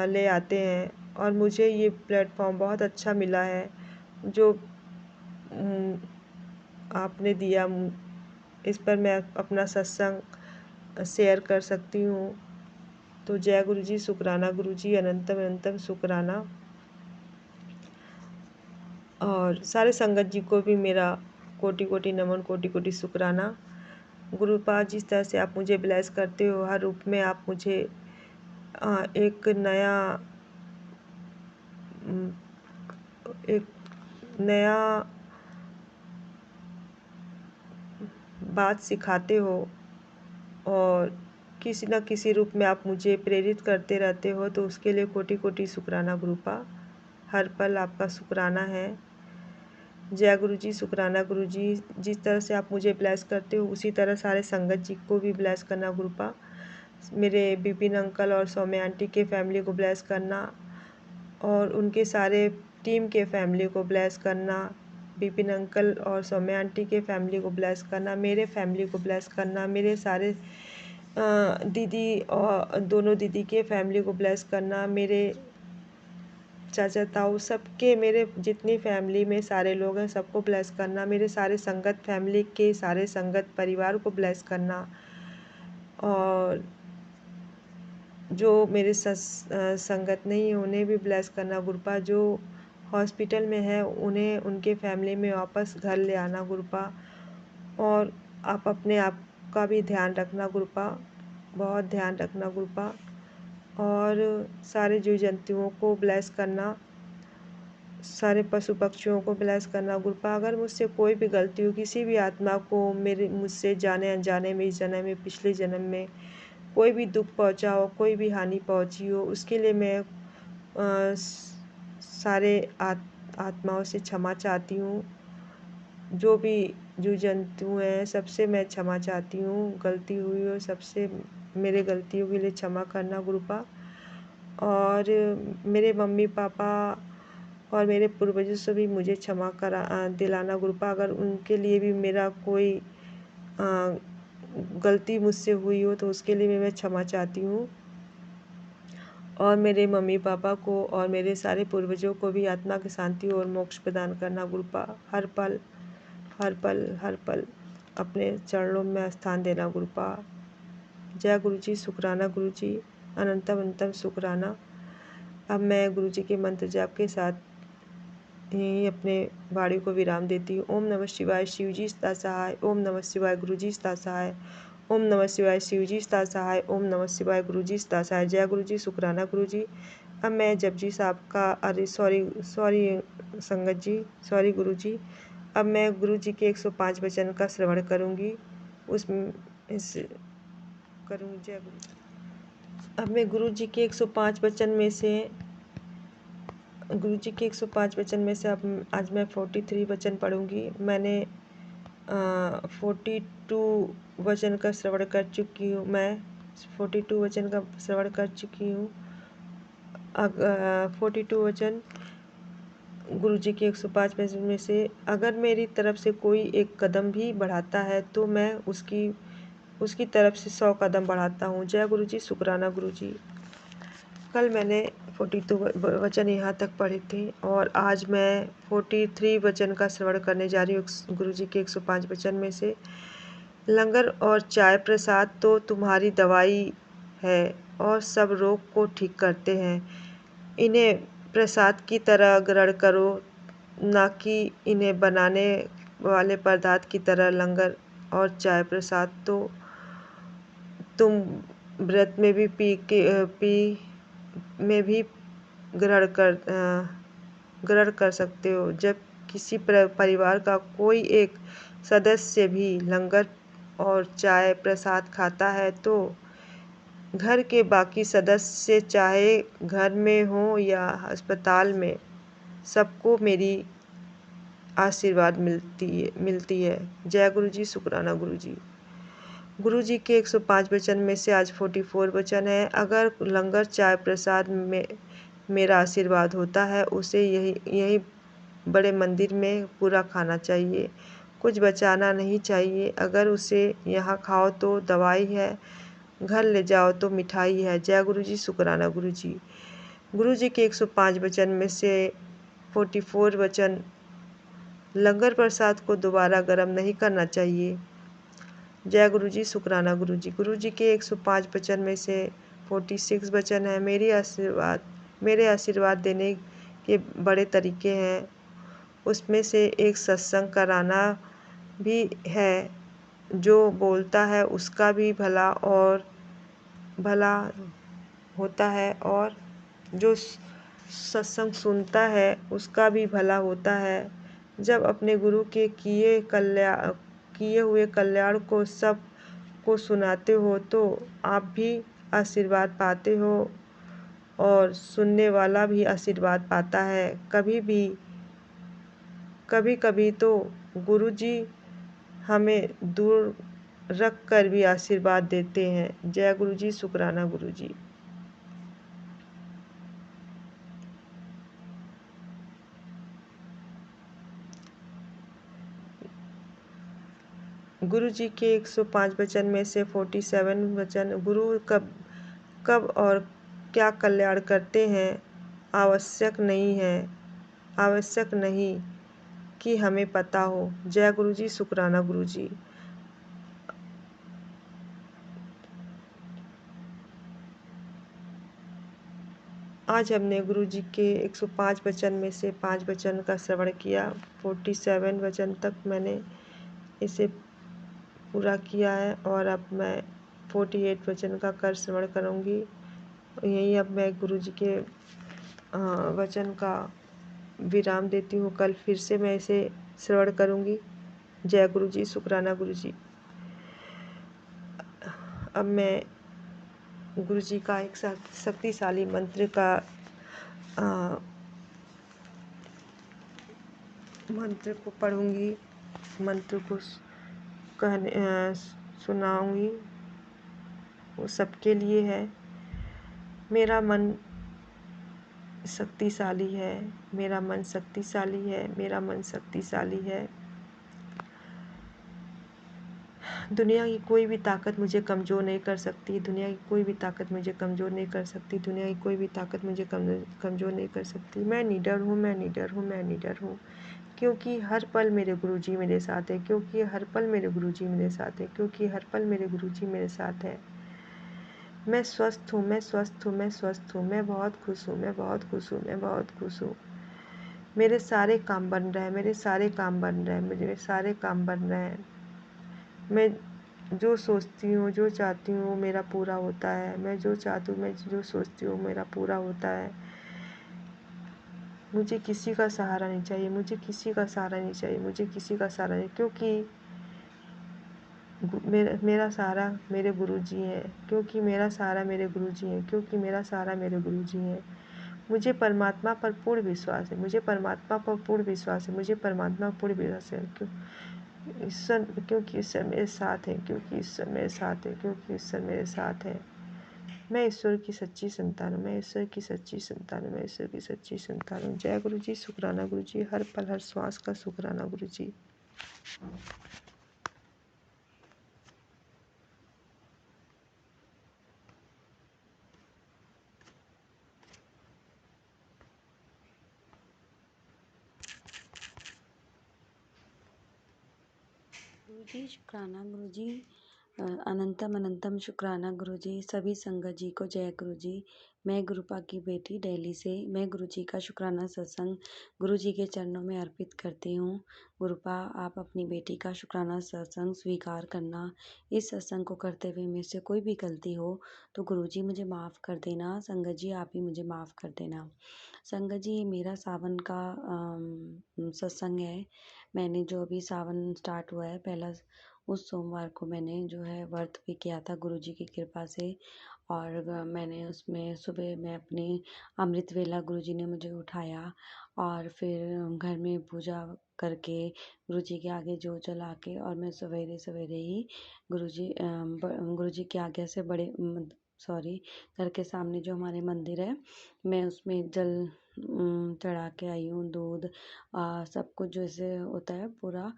ले आते हैं और मुझे ये प्लेटफॉर्म बहुत अच्छा मिला है जो आपने दिया। इस पर मैं अपना सत्संग शेयर कर सकती हूँ। तो जय गुरु जी, शुक्राना गुरु जी, अनंतम अनंतम शुक्राना। और सारे संगत जी को भी मेरा कोटि कोटि नमन, कोटि कोटि शुक्राना। गुरुपा, जिस तरह से आप मुझे ब्लेस करते हो, हर रूप में आप मुझे एक नया बात सिखाते हो और किसी न किसी रूप में आप मुझे प्रेरित करते रहते हो, तो उसके लिए कोटि कोटि शुक्राना गुरुपा, हर पल आपका शुक्राना है। जय गुरु जी, शुक्राना गुरु जी, जिस तरह से आप मुझे ब्लेस करते हो उसी तरह सारे संगत जी को भी ब्लेस करना गुरुपा। मेरे विपिन अंकल और सौम्या आंटी के फैमिली को ब्लेस करना और उनके सारे टीम के फैमिली को ब्लेस करना। विपिन अंकल और सौम्या आंटी के फैमिली को ब्लेस करना, मेरे फैमिली को ब्लेस करना, मेरे सारे दीदी और दोनों दीदी के फैमिली को ब्लेस करना, मेरे चाचा ताऊ सबके, मेरे जितनी फैमिली में सारे लोग हैं सबको ब्लेस करना, मेरे सारे संगत फैमिली के सारे संगत परिवार को ब्लेस करना, और जो मेरे संगत नहीं है उन्हें भी ब्लेस करना गुरुपा, जो हॉस्पिटल में है उन्हें उनके फैमिली में वापस घर ले आना गुरुपा, और आप अपने आप का भी ध्यान रखना गुरुपा, बहुत ध्यान रखना गुरुपा, और सारे जीव जंतुओं को ब्लेस करना, सारे पशु पक्षियों को ब्लेस करना गुरुपा। अगर मुझसे कोई भी गलती हो, किसी भी आत्मा को मुझसे जाने अनजाने में, इस जन्म में, पिछले जन्म में कोई भी दुख पहुंचा हो, कोई भी हानि पहुंची हो, उसके लिए मैं सारे आत्माओं से क्षमा चाहती हूँ। जो भी जीव जंतु हैं सबसे मैं क्षमा चाहती हूँ, गलती हुई हो सबसे मेरे गलतियों के लिए क्षमा करना गुरुपा। और मेरे मम्मी पापा और मेरे पूर्वजों से भी मुझे क्षमा दिलाना गुरुपा, अगर उनके लिए भी मेरा कोई गलती मुझसे हुई हो तो उसके लिए भी मैं क्षमा चाहती हूँ। और मेरे मम्मी पापा को और मेरे सारे पूर्वजों को भी आत्मा की शांति और मोक्ष प्रदान करना गुरुपा। हर पल हर पल हर पल अपने चरणों में स्थान देना गुरुपा। जय गुरु जी, शुक्राना गुरु जी, अनंतम अनंतम शुक्राना। अब मैं गुरु जी के मंत्र जाप के साथ ही अपने वाणी को विराम देती हूँ। ओम नमः शिवाय, शिव जी सदा सहाय। ओम नमः शिवाय, गुरु जी सदा सहाय। ओम नमः शिवाय, शिव जी सदा सहाय। ओम नमः शिवाय, गुरु जी सदा सहाय। जय गुरु जी, शुक्राना गुरु जी। अब मैं जपजी साहब का, अरे सॉरी संगत जी, सॉरी गुरु जी। अब मैं गुरु जी के 105 वचन का श्रवण करूँगी, उसमें करूँगी। जय गुरु जी। अब मैं गुरु जी के 105 वचन में से अब आज मैं 43 वचन पढ़ूंगी। मैंने 42 वचन का श्रवण कर चुकी हूँ। मैं 42 वचन का श्रवण कर चुकी हूँ। 42 वचन गुरु जी के 105 वचन में से अगर मेरी तरफ से कोई एक कदम भी बढ़ाता है तो मैं उसकी तरफ से 100 कदम बढ़ाता हूँ। जय गुरु जी, शुक्राना गुरु जी। कल मैंने 42 वचन यहाँ तक पढ़े थे और आज मैं 43 वचन का श्रवण करने जा रही हूँ गुरु जी के 105 वचन में से। लंगर और चाय प्रसाद तो तुम्हारी दवाई है और सब रोग को ठीक करते हैं। इन्हें प्रसाद की तरह ग्रहण करो, ना कि इन्हें बनाने वाले पदार्थ की तरह। लंगर और चाय प्रसाद तो तुम व्रत में भी ग्रहण कर सकते हो। जब किसी परिवार का कोई एक सदस्य भी लंगर और चाय प्रसाद खाता है तो घर के बाकी सदस्य, चाहे घर में हो या अस्पताल में, सबको मेरी आशीर्वाद मिलती है। जय गुरु जी, शुक्राना गुरु जी। गुरु जी के 105 वचन में से आज 44 वचन है। अगर लंगर चाय प्रसाद में मेरा आशीर्वाद होता है, उसे यही बड़े मंदिर में पूरा खाना चाहिए, कुछ बचाना नहीं चाहिए। अगर उसे यहाँ खाओ तो दवाई है, घर ले जाओ तो मिठाई है। जय गुरु जी, शुक्राना गुरु जी। गुरु जी के 105 वचन में से 44 वचन, लंगर प्रसाद को दोबारा गर्म नहीं करना चाहिए। जय गुरु जी, शुक्राना गुरु जी। गुरु जी के 105 वचन में से 46 वचन है। मेरे आशीर्वाद देने के बड़े तरीके हैं, उसमें से एक सत्संग कराना भी है। जो बोलता है उसका भी भला होता है और जो सत्संग सुनता है उसका भी भला होता है। जब अपने गुरु के किए हुए कल्याण को सब को सुनाते हो तो आप भी आशीर्वाद पाते हो और सुनने वाला भी आशीर्वाद पाता है। कभी कभी तो गुरु जी हमें दूर रख कर भी आशीर्वाद देते हैं। जय गुरु जी, शुक्राना गुरु जी। गुरु जी के 105 वचन में से 47 वचन, गुरु कब और क्या कल्याण करते हैं आवश्यक नहीं है, आवश्यक नहीं कि हमें पता हो। जय गुरु जी, शुक्राना गुरु जी। आज हमने गुरु जी के 105 वचन में से 5 वचन का श्रवण किया। 47 वचन तक मैंने इसे पूरा किया है और अब मैं 48 वचन का कर श्रवण करूँगी। यही अब मैं गुरु जी के वचन का विराम देती हूँ। कल फिर से मैं इसे श्रवण करूँगी। जय गुरु जी, शुक्राना गुरु जी। अब मैं गुरु जी का एक शक्तिशाली मंत्र का मंत्र को पढ़ूंगी, मंत्र को सुनाऊंगी। वो सबके लिए है। मेरा मन शक्तिशाली है, मेरा मन शक्तिशाली है, मेरा मन शक्तिशाली है। दुनिया की कोई भी ताकत मुझे कमज़ोर नहीं कर सकती, दुनिया की कोई भी ताकत मुझे कमज़ोर नहीं कर सकती, दुनिया की कोई भी ताकत मुझे कमज़ोर नहीं कर सकती। मैं निडर हूँ, मैं निडर हूँ, मैं निडर हूँ, क्योंकि हर पल मेरे गुरुजी मेरे साथ है, क्योंकि हर पल मेरे गुरुजी मेरे साथ है, क्योंकि हर पल मेरे गुरुजी मेरे साथ है। मैं स्वस्थ हूँ, मैं स्वस्थ हूँ, मैं स्वस्थ हूँ, मैं बहुत खुश हूँ, मैं बहुत खुश हूँ, मैं बहुत खुश हूँ। मेरे सारे काम बन रहे हैं, मेरे सारे काम बन रहे हैं, मेरे सारे काम बन रहे हैं। मैं जो सोचती हूँ, जो चाहती हूँ, मेरा पूरा होता है। मैं जो चाहती हूँ, मैं जो सोचती हूँ, मेरा पूरा होता है। मुझे किसी का सहारा नहीं चाहिए, मुझे किसी का सहारा नहीं चाहिए, मुझे किसी का सहारा नहीं, क्योंकि मेरा सहारा मेरे गुरुजी हैं, क्योंकि मेरा सहारा मेरे गुरुजी हैं, क्योंकि मेरा सहारा मेरे गुरुजी हैं। मुझे परमात्मा पर पूर्ण विश्वास है, मुझे परमात्मा पर पूर्ण विश्वास है, मुझे परमात्मा पर पूर्ण विश्वास है। ईश्वर, क्योंकि ईश्वर मेरे साथ है, क्योंकि ईश्वर मेरे साथ है, क्योंकि ईश्वर मेरे साथ है। मैं ईश्वर की सच्ची संतान हूँ, मैं ईश्वर की सच्ची संतान हूँ, मैं ईश्वर की सच्ची संतान हूँ। जय गुरु जी, शुक्राना गुरु जी। हर पल हर श्वास का शुक्राना गुरु जी। गुरुजी शुक्राना गुरुजी। अनंतम अनंतम शुक्राना गुरुजी। सभी संगत जी को जय गुरुजी। मैं गुरुपा की बेटी दिल्ली से, मैं गुरुजी का शुक्राना सत्संग गुरुजी के चरणों में अर्पित करती हूँ। गुरुपा, आप अपनी बेटी का शुक्राना सत्संग स्वीकार करना। इस सत्संग को करते हुए मेरे से कोई भी गलती हो तो गुरुजी मुझे माफ़ कर देना। संगत जी, आप ही मुझे माफ़ कर देना। संगत जी, मेरा सावन का सत्संग है। मैंने जो अभी सावन स्टार्ट हुआ है, पहला उस सोमवार को मैंने जो है व्रत भी किया था गुरुजी की कृपा से। और मैंने उसमें सुबह मैं अपनी अमृत वेला गुरुजी ने मुझे उठाया और फिर घर में पूजा करके गुरुजी के आगे जोत जला के, और मैं सवेरे सवेरे ही गुरुजी की आज्ञा से घर के सामने जो हमारे मंदिर है, मैं उसमें जल चढ़ा के आई हूँ, दूध सब कुछ जैसे होता है, पूरा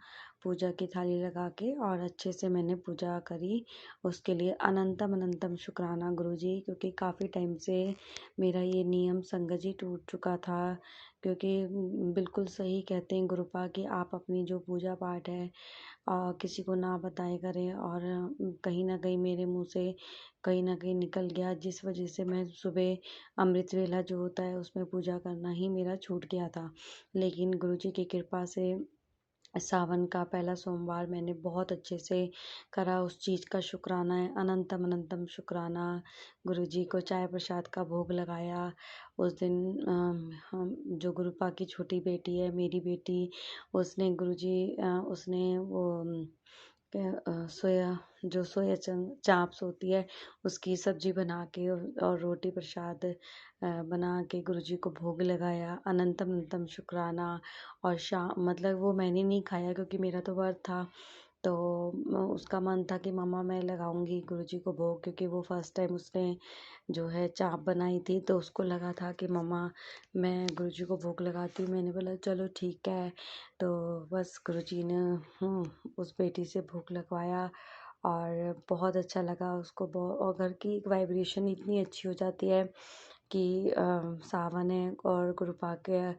पूजा की थाली लगा के, और अच्छे से मैंने पूजा करी। उसके लिए अनंतम अनंतम शुक्राना गुरुजी, क्योंकि काफ़ी टाइम से मेरा ये नियम संगत जी टूट चुका था। क्योंकि बिल्कुल सही कहते हैं गुरुपा कि आप अपनी जो पूजा पाठ है किसी को ना बताए करें, और कहीं ना कहीं मेरे मुंह से कहीं ना कहीं निकल गया, जिस वजह से मैं सुबह अमृत वेला जो होता है उसमें पूजा करना ही मेरा छूट गया था। लेकिन गुरुजी की कृपा से सावन का पहला सोमवार मैंने बहुत अच्छे से करा। उस चीज़ का शुक्राना है, अनंतम अनंतम शुक्राना। गुरुजी को चाय प्रसाद का भोग लगाया। उस दिन हम जो गुरुपा की छोटी बेटी है, मेरी बेटी, उसने उसने वो सोया चाप्स होती है, उसकी सब्जी बना के और रोटी प्रसाद बना के गुरुजी को भोग लगाया। अनंतम अनंतम शुक्राना। और शाम, मतलब वो मैंने नहीं खाया क्योंकि मेरा तो व्रत था, तो उसका मन था कि मम्मा मैं लगाऊंगी गुरुजी को भोग, क्योंकि वो फर्स्ट टाइम उसने जो है चाप बनाई थी, तो उसको लगा था कि मम्मा मैं गुरुजी को भोग लगाती हूँ। मैंने बोला चलो ठीक है। तो बस गुरुजी ने उस बेटी से भोग लगवाया और बहुत अच्छा लगा उसको। और घर की एक वाइब्रेशन इतनी अच्छी हो जाती है कि सावन है और गुरुपा के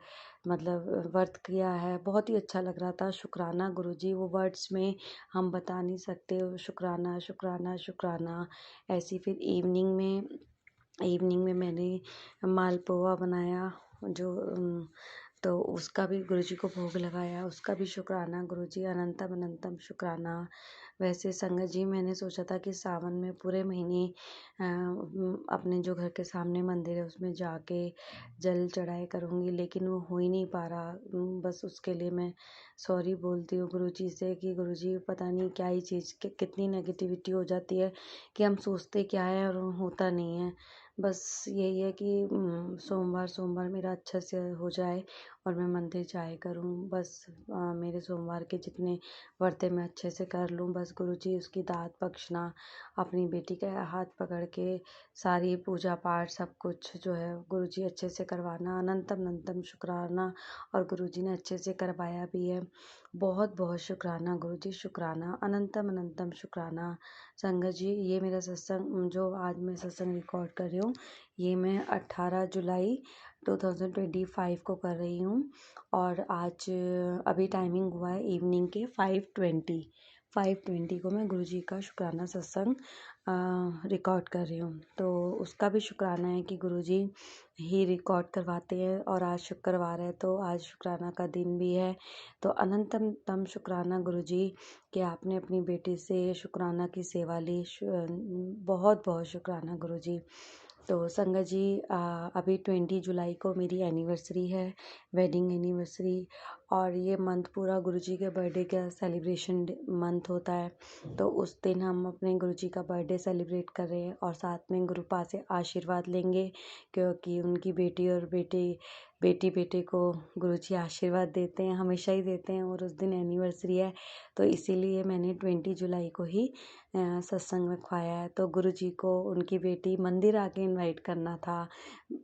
मतलब व्रत किया है, बहुत ही अच्छा लग रहा था। शुक्राना गुरुजी, वो वर्ड्स में हम बता नहीं सकते। शुक्राना शुक्राना शुक्राना। ऐसी फिर इवनिंग में मैंने मालपुआ बनाया, जो तो उसका भी गुरुजी को भोग लगाया, उसका भी शुक्राना गुरुजी, अनंतम अनंतम शुक्राना। वैसे संगत जी, मैंने सोचा था कि सावन में पूरे महीने अपने जो घर के सामने मंदिर है उसमें जाके जल चढ़ाए करूँगी, लेकिन वो हो ही नहीं पा रहा। बस उसके लिए मैं सॉरी बोलती हूँ गुरुजी से कि गुरुजी पता नहीं क्या ही चीज़ कितनी नेगेटिविटी हो जाती है कि हम सोचते क्या है और होता नहीं है। बस यही है कि सोमवार मेरा अच्छे से हो जाए और मैं मंदिर जाया करूँ। बस मेरे सोमवार के जितने व्रत है मैं अच्छे से कर लूँ। बस गुरुजी उसकी दात बख्शना, अपनी बेटी का हाथ पकड़ के सारी पूजा पाठ सब कुछ जो है गुरुजी अच्छे से करवाना, अनंतम अनंतम शुक्राना। और गुरुजी ने अच्छे से करवाया भी है। बहुत बहुत शुक्राना गुरुजी, शुक्राना, अनंतम अनंतम शुक्राना। संगत जी, ये मेरा सत्संग जो आज मैं सत्संग रिकॉर्ड कर रही हूँ, ये मैं 18 जुलाई 2025 को कर रही हूँ। और आज अभी टाइमिंग हुआ है इवनिंग के 5:20 को मैं गुरुजी का शुक्राना सत्संग रिकॉर्ड कर रही हूँ। तो उसका भी शुक्राना है कि गुरुजी ही रिकॉर्ड करवाते हैं। और आज शुक्रवार है तो आज शुक्राना का दिन भी है। तो अनंतम तम शुक्राना गुरुजी कि आपने अपनी बेटी से शुक्राना की सेवा ली। बहुत बहुत शुक्राना गुरुजी। तो संगत जी, अभी 20 जुलाई को मेरी एनिवर्सरी है, वेडिंग एनिवर्सरी। और ये मंथ पूरा गुरुजी के बर्थडे का सेलिब्रेशन मंथ होता है। तो उस दिन हम अपने गुरुजी का बर्थडे सेलिब्रेट कर रहे हैं और साथ में गुरुपा से आशीर्वाद लेंगे, क्योंकि उनकी बेटी और बेटे को गुरुजी आशीर्वाद देते हैं, हमेशा ही देते हैं। और उस दिन एनिवर्सरी है तो इसीलिए मैंने 20 जुलाई को ही सत्संग रखवाया है। तो गुरुजी को उनकी बेटी मंदिर आके इनवाइट करना था।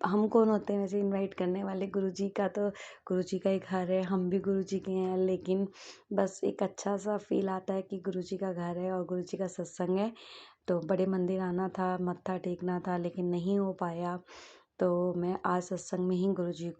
हम कौन होते हैं वैसे इनवाइट करने वाले, गुरुजी का तो गुरुजी का ही घर है, हम भी गुरुजी के हैं। लेकिन बस एक अच्छा सा फील आता है कि गुरुजी का घर है और गुरुजी का सत्संग है। तो बड़े मंदिर आना था, मत्था टेकना था, लेकिन नहीं हो पाया। तो मैं आज सत्संग में ही गुरुजी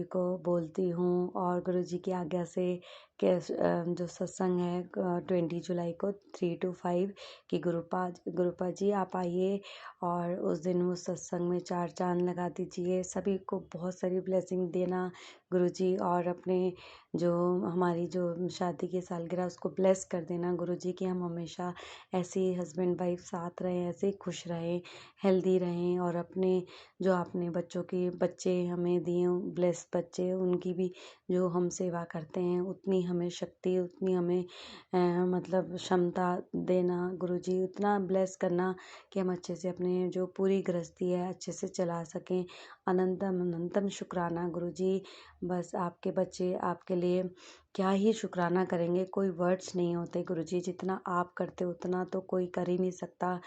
को बोलती हूँ। और गुरुजी की आज्ञा से जो सत्संग है 20 जुलाई को 3 to 5 कि गुरुपा जी आप आइए और उस दिन उस सत्संग में 4 चांद लगा दीजिए, सभी को बहुत सारी ब्लेसिंग देना गुरुजी। और अपने जो हमारी जो शादी की सालगिरह उसको ब्लेस कर देना गुरुजी कि हम हमेशा ऐसे ही हस्बैंड वाइफ साथ रहें, ऐसे ही खुश रहें, हेल्दी रहें। और अपने जो आपने बच्चे हमें दिए, ब्लेस बच्चे, उनकी भी जो हम सेवा करते हैं उतनी हमें शक्ति, उतनी हमें मतलब क्षमता देना गुरुजी, उतना ब्लेस करना कि हम अच्छे से अपने जो पूरी गृहस्थी है अच्छे से चला सकें। अनंतम अनंतम शुक्राना गुरुजी। बस आपके बच्चे आपके लिए क्या ही शुक्राना करेंगे, कोई वर्ड्स नहीं होते गुरुजी। जितना आप करते उतना तो कोई कर ही नहीं सकता।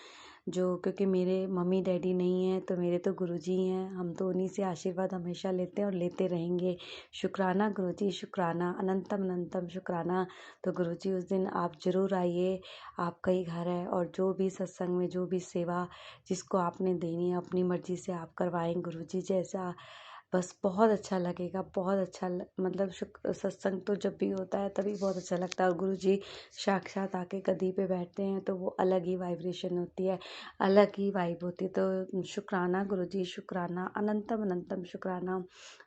क्योंकि मेरे मम्मी डैडी नहीं हैं तो मेरे तो गुरुजी हैं, हम तो उन्हीं से आशीर्वाद हमेशा लेते हैं और लेते रहेंगे। शुक्राना गुरुजी, शुक्राना, अनंतम अनंतम शुक्राना। तो गुरुजी उस दिन आप ज़रूर आइए, आपका ही घर है। और जो भी सत्संग में जो भी सेवा जिसको आपने देनी है अपनी मर्जी से आप करवाएं गुरुजी जैसा। बस बहुत अच्छा लगेगा, बहुत अच्छा मतलब सत्संग तो जब भी होता है तभी बहुत अच्छा लगता है। और गुरुजी साक्षात आके गद्दी पे बैठते हैं तो वो अलग ही वाइब्रेशन होती है, अलग ही वाइब होती है। तो शुक्राना गुरुजी, शुक्राना, अनंतम अनंतम शुक्राना।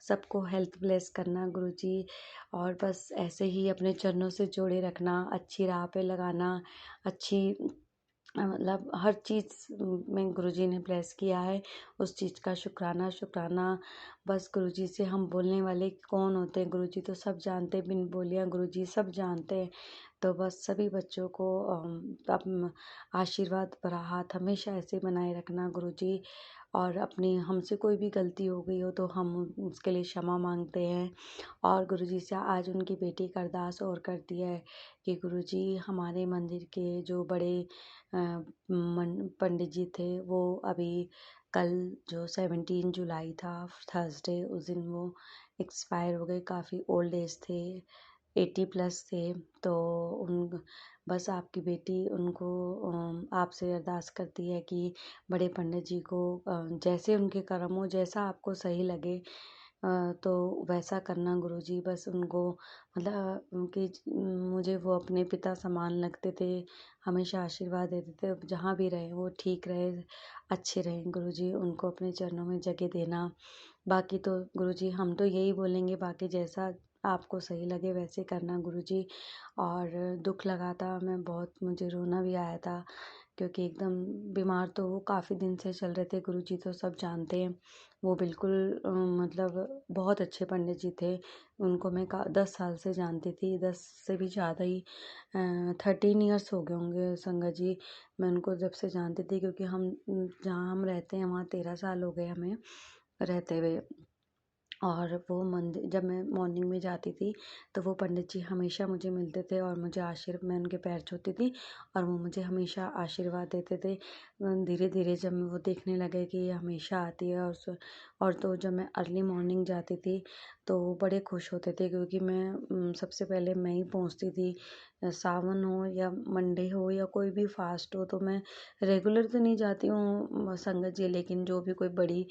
सबको हेल्थ ब्लेस करना गुरुजी। और बस ऐसे ही अपने चरणों से जोड़े रखना, अच्छी राह पे लगाना, अच्छी मतलब हर चीज़ में गुरुजी ने ब्लेस किया है, उस चीज़ का शुक्राना शुक्राना। बस गुरुजी से हम बोलने वाले कौन होते हैं, गुरुजी तो सब जानते हैं, बिन बोलियाँ गुरुजी सब जानते हैं। तो बस सभी बच्चों को आशीर्वाद भरा हाथ हमेशा ऐसे बनाए रखना गुरुजी। और अपनी हमसे कोई भी गलती हो गई हो तो हम उसके लिए क्षमा मांगते हैं। और गुरुजी से आज उनकी बेटी का अरदास और कर दिया है कि गुरुजी हमारे मंदिर के जो बड़े पंडित जी थे वो अभी कल जो 17 जुलाई था थर्सडे, उस दिन वो एक्सपायर हो गए। काफ़ी ओल्ड एज थे 80+ थे। तो उन बस आपकी बेटी उनको आपसे अरदास करती है कि बड़े पंडित जी को जैसे उनके कर्म हो, जैसा आपको सही लगे तो वैसा करना गुरुजी। बस उनको मतलब मुझे वो अपने पिता समान लगते थे, हमेशा आशीर्वाद देते थे। अब जहाँ भी रहे वो ठीक रहे, अच्छे रहें गुरुजी, उनको अपने चरणों में जगह देना। बाकी तो गुरुजी हम तो यही बोलेंगे, बाकी जैसा आपको सही लगे वैसे करना गुरुजी। और दुख लगा था, मैं बहुत, मुझे रोना भी आया था क्योंकि एकदम बीमार तो वो काफ़ी दिन से चल रहे थे गुरुजी, तो सब जानते हैं। वो बिल्कुल मतलब बहुत अच्छे पंडित जी थे। उनको मैं 10 साल से जानती थी, 10 से भी ज़्यादा ही, 13 ईयर्स हो गए होंगे संगत जी। मैं उनको जब से जानती थी, क्योंकि हम जहाँ हम रहते हैं वहाँ 13 साल हो गए हमें रहते हुए। और वो मंदिर जब मैं मॉर्निंग में जाती थी तो वो पंडित जी हमेशा मुझे मिलते थे और मुझे मैं उनके पैर छूती थी और वो मुझे हमेशा आशीर्वाद देते थे। धीरे धीरे जब मैं वो देखने लगे कि ये हमेशा आती है और तो जब मैं अर्ली मॉर्निंग जाती थी तो वो बड़े खुश होते थे, क्योंकि मैं सबसे पहले मैं ही पहुंचती थी। सावन हो या मंडे हो या कोई भी फास्ट हो, तो मैं रेगुलर तो नहीं जाती हूँ संगत जी, लेकिन जो भी कोई बड़ी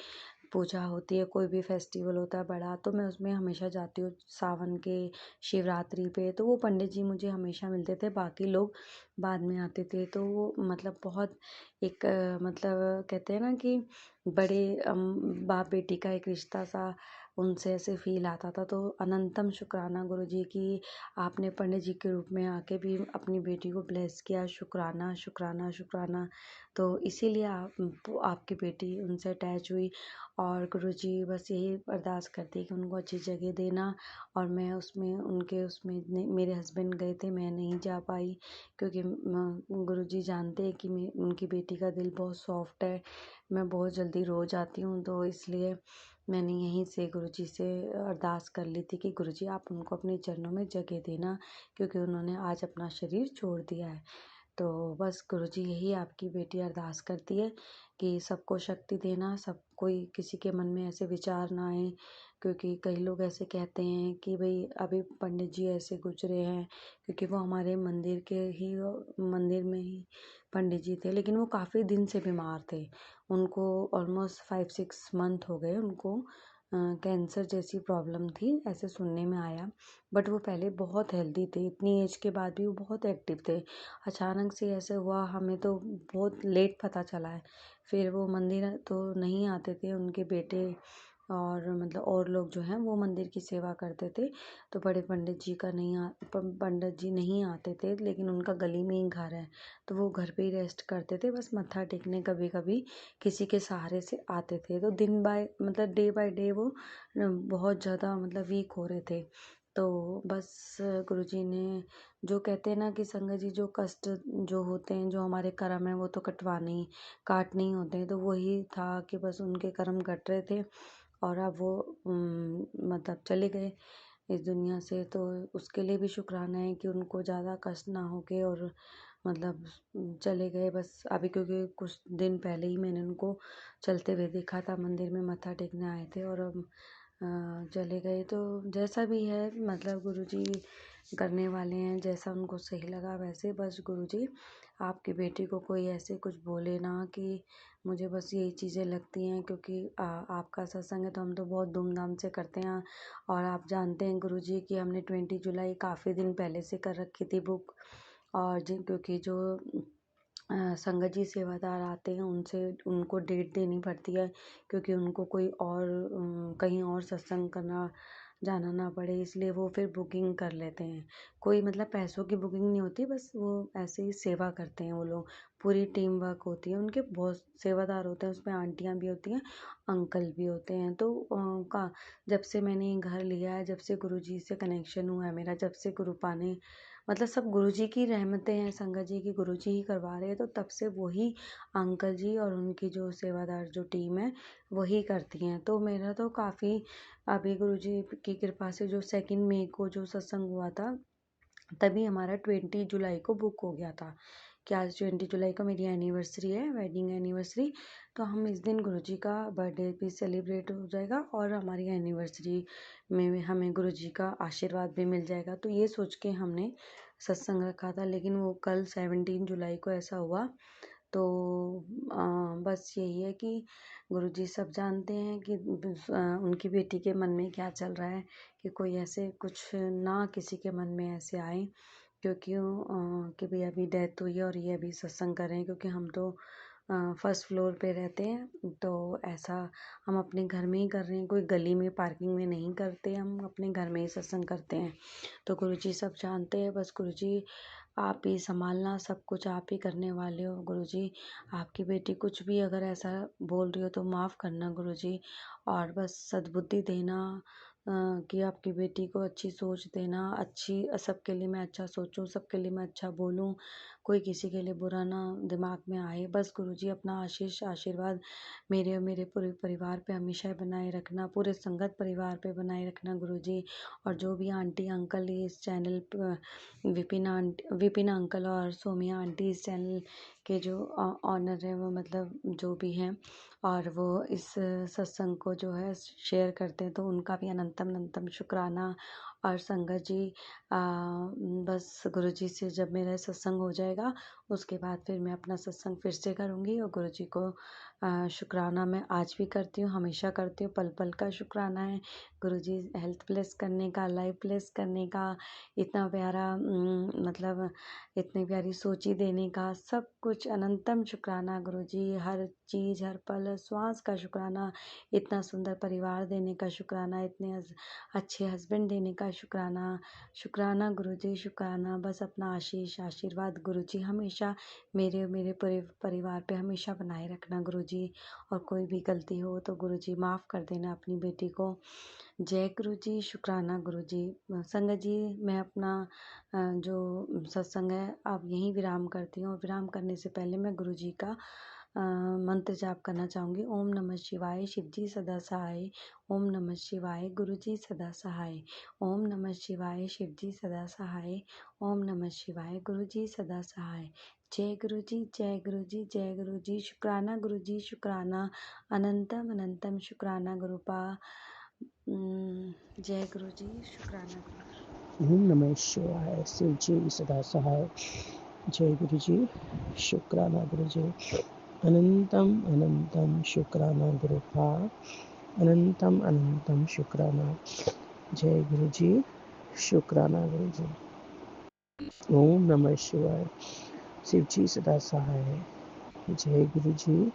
पूजा होती है, कोई भी फेस्टिवल होता है बड़ा, तो मैं उसमें हमेशा जाती हूँ। सावन के, शिवरात्रि पे तो वो पंडित जी मुझे हमेशा मिलते थे, बाकी लोग बाद में आते थे। तो वो मतलब बहुत एक मतलब कहते हैं ना कि बड़े बाप बेटी का एक रिश्ता सा उनसे ऐसे फील आता था। तो अनंतम शुक्राना गुरु जी की, आपने पंडित जी के रूप में आके भी अपनी बेटी को ब्लेस किया। शुक्राना शुक्राना शुक्राना। तो इसीलिए आपकी बेटी उनसे अटैच हुई। और गुरुजी बस यही अरदास करती है कि उनको अच्छी जगह देना। और मैं उसमें उनके उसमें मेरे हस्बैंड गए थे, मैं नहीं जा पाई क्योंकि गुरुजी जानते हैं कि उनकी बेटी का दिल बहुत सॉफ्ट है, मैं बहुत जल्दी रो जाती हूँ। तो इसलिए मैंने यहीं से गुरुजी से अरदास कर ली थी कि गुरुजी आप उनको अपने चरणों में जगह देना, क्योंकि उन्होंने आज अपना शरीर छोड़ दिया है। तो बस गुरुजी यही आपकी बेटी अरदास करती है कि सबको शक्ति देना, सब कोई किसी के मन में ऐसे विचार ना आए, क्योंकि कई लोग ऐसे कहते हैं कि भाई अभी पंडित जी ऐसे गुजरे हैं, क्योंकि वो हमारे मंदिर में ही पंडित जी थे, लेकिन वो काफ़ी दिन से बीमार थे। उनको ऑलमोस्ट 5-6 मंथ हो गए उनको कैंसर जैसी प्रॉब्लम थी, ऐसे सुनने में आया। बट वो पहले बहुत हेल्दी थे, इतनी एज के बाद भी वो बहुत एक्टिव थे। अचानक से ऐसे हुआ, हमें तो बहुत लेट पता चला है। फिर वो मंदिर तो नहीं आते थे, उनके बेटे और मतलब और लोग जो हैं वो मंदिर की सेवा करते थे। तो बड़े पंडित जी नहीं आते थे, लेकिन उनका गली में ही घर है, तो वो घर पे ही रेस्ट करते थे, बस मत्था टेकने कभी कभी किसी के सहारे से आते थे। तो डे बाय डे वो बहुत ज़्यादा मतलब वीक हो रहे थे। तो बस गुरुजी ने जो कहते हैं ना कि संगत जी, जो कष्ट जो होते हैं, जो हमारे कर्म है वो तो काटने ही होते हैं। तो वही था कि बस उनके कर्म कट रहे थे और अब वो मतलब चले गए इस दुनिया से। तो उसके लिए भी शुक्राना है कि उनको ज़्यादा कष्ट ना हो के और मतलब चले गए बस अभी, क्योंकि कुछ दिन पहले ही मैंने उनको चलते हुए देखा था, मंदिर में मत्था टेकने आए थे और अब चले गए। तो जैसा भी है मतलब गुरुजी करने वाले हैं, जैसा उनको सही लगा वैसे। बस गुरुजी आपकी बेटी को कोई ऐसे कुछ बोले ना, कि मुझे बस यही चीज़ें लगती हैं, क्योंकि आपका सत्संग है तो हम तो बहुत धूमधाम से करते हैं। और आप जानते हैं गुरुजी कि हमने 20 जुलाई काफ़ी दिन पहले से कर रखी थी बुक। और जिन क्योंकि जो संगत जी सेवादार आते हैं उनसे उनको डेट देनी पड़ती है, क्योंकि उनको कोई और कहीं और सत्संग करना जाना ना पड़े, इसलिए वो फिर बुकिंग कर लेते हैं। कोई मतलब पैसों की बुकिंग नहीं होती, बस वो ऐसे ही सेवा करते हैं वो लोग। पूरी टीम वर्क होती है उनके, बहुत सेवादार होते हैं, उसमें आंटियाँ भी होती हैं, अंकल भी होते हैं। तो जब से मैंने ये घर लिया है, जब से गुरुजी से कनेक्शन हुआ है मेरा, जब से गुरुपा ने मतलब सब गुरुजी की रहमतें हैं, संगत जी की, गुरुजी ही करवा रहे हैं, तो तब से वही अंकल जी और उनकी जो सेवादार जो टीम है वही करती हैं। तो मेरा तो काफ़ी अभी गुरुजी की कृपा से जो 2 मई को जो सत्संग हुआ था, तभी हमारा 20 जुलाई को बुक हो गया था, कि आज 20 जुलाई को मेरी एनिवर्सरी है, वेडिंग एनिवर्सरी। तो हम इस दिन गुरुजी का बर्थडे भी सेलिब्रेट हो जाएगा और हमारी एनिवर्सरी में हमें गुरुजी का आशीर्वाद भी मिल जाएगा। तो ये सोच के हमने सत्संग रखा था, लेकिन वो कल 17 जुलाई को ऐसा हुआ। तो बस यही है कि गुरुजी सब जानते हैं कि उनकी बेटी के मन में क्या चल रहा है, कि कोई ऐसे कुछ ना किसी के मन में ऐसे आए, क्योंकि कि भाई अभी डेथ हुई है और ये अभी सत्संग कर रहे हैं, क्योंकि हम तो फर्स्ट फ्लोर पे रहते हैं। तो ऐसा हम अपने घर में ही कर रहे हैं, कोई गली में पार्किंग में नहीं करते, हम अपने घर में ही सत्संग करते हैं। तो गुरुजी सब जानते हैं। बस गुरुजी आप ही संभालना, सब कुछ आप ही करने वाले हो गुरुजी। आपकी बेटी कुछ भी अगर ऐसा बोल रही हो तो माफ़ करना गुरुजी, और बस सद्बुद्धि देना कि आपकी बेटी को अच्छी सोच देना, अच्छी सबके लिए मैं अच्छा सोचूं, सबके लिए मैं अच्छा बोलूं, कोई किसी के लिए बुरा ना दिमाग में आए। बस गुरुजी अपना आशीष आशीर्वाद मेरे और मेरे पूरे परिवार पे हमेशा बनाए रखना, पूरे संगत परिवार पे बनाए रखना गुरुजी। और जो भी आंटी अंकल इस चैनल विपिन अंकल और सोमिया आंटी इस चैनल के जो ऑनर है, वो मतलब जो भी हैं, और वो इस सत्संग को जो है शेयर करते हैं, तो उनका भी अनंतम अनंतम शुक्राना। और संगत जी बस गुरुजी से जब मेरा सत्संग हो जाएगा उसके बाद फिर मैं अपना सत्संग फिर से करूँगी। और गुरुजी को शुक्राना मैं आज भी करती हूँ, हमेशा करती हूँ, पल पल का शुक्राना है गुरुजी। हेल्थ ब्लेस करने का, लाइफ ब्लेस करने का, इतना प्यारा मतलब इतनी प्यारी सोची देने का, सब कुछ अनंतम शुक्राना गुरुजी। हर चीज़, हर पल, श्वास का शुक्राना, इतना सुंदर परिवार देने का शुक्राना, इतने अच्छे हस्बैंड देने का शुक्राना। शुक्राना गुरुजी, शुक्राना। बस अपना आशीष आशीर्वाद गुरुजी हमेशा मेरे और मेरे पूरे परिवार पे हमेशा बनाए रखना गुरुजी। और कोई भी गलती हो तो गुरुजी माफ़ कर देना अपनी बेटी को। जय गुरुजी, शुक्राना गुरुजी। संगत जी, मैं अपना जो सत्संग है अब यहीं विराम करती हूँ। विराम करने से पहले मैं गुरुजी का मंत्र जाप करना चाहूँगी। ओम नमः शिवाय, शिवजी सदा सहाय। ओम नमः शिवाय, गुरुजी सदा सहाय। ओम नमः शिवाय, शिवजी सदा सहाय। ओम नमः शिवाय, गुरुजी सदा सहाय। जय गुरुजी, जय गुरुजी, जय गुरुजी। शुक्राना गुरुजी, शुक्राना, अनंतम अनंतम शुक्राना गुरुपा। जय गुरुजी, शुक्राना गुरुजी। ओम नमः शिवाय, शिव जी सदा सहाय। जय गुरु जी, शुक्राना गुरु जी। अनंतम अनंतम शुक्राना गुरुपा, अनंतम अनंतम शुक्राना। जय गुरु जी, शुक्राना गुरु जी। ओम नमः शिवाय, शिव जी सदा सहाय। जय गुरु जी,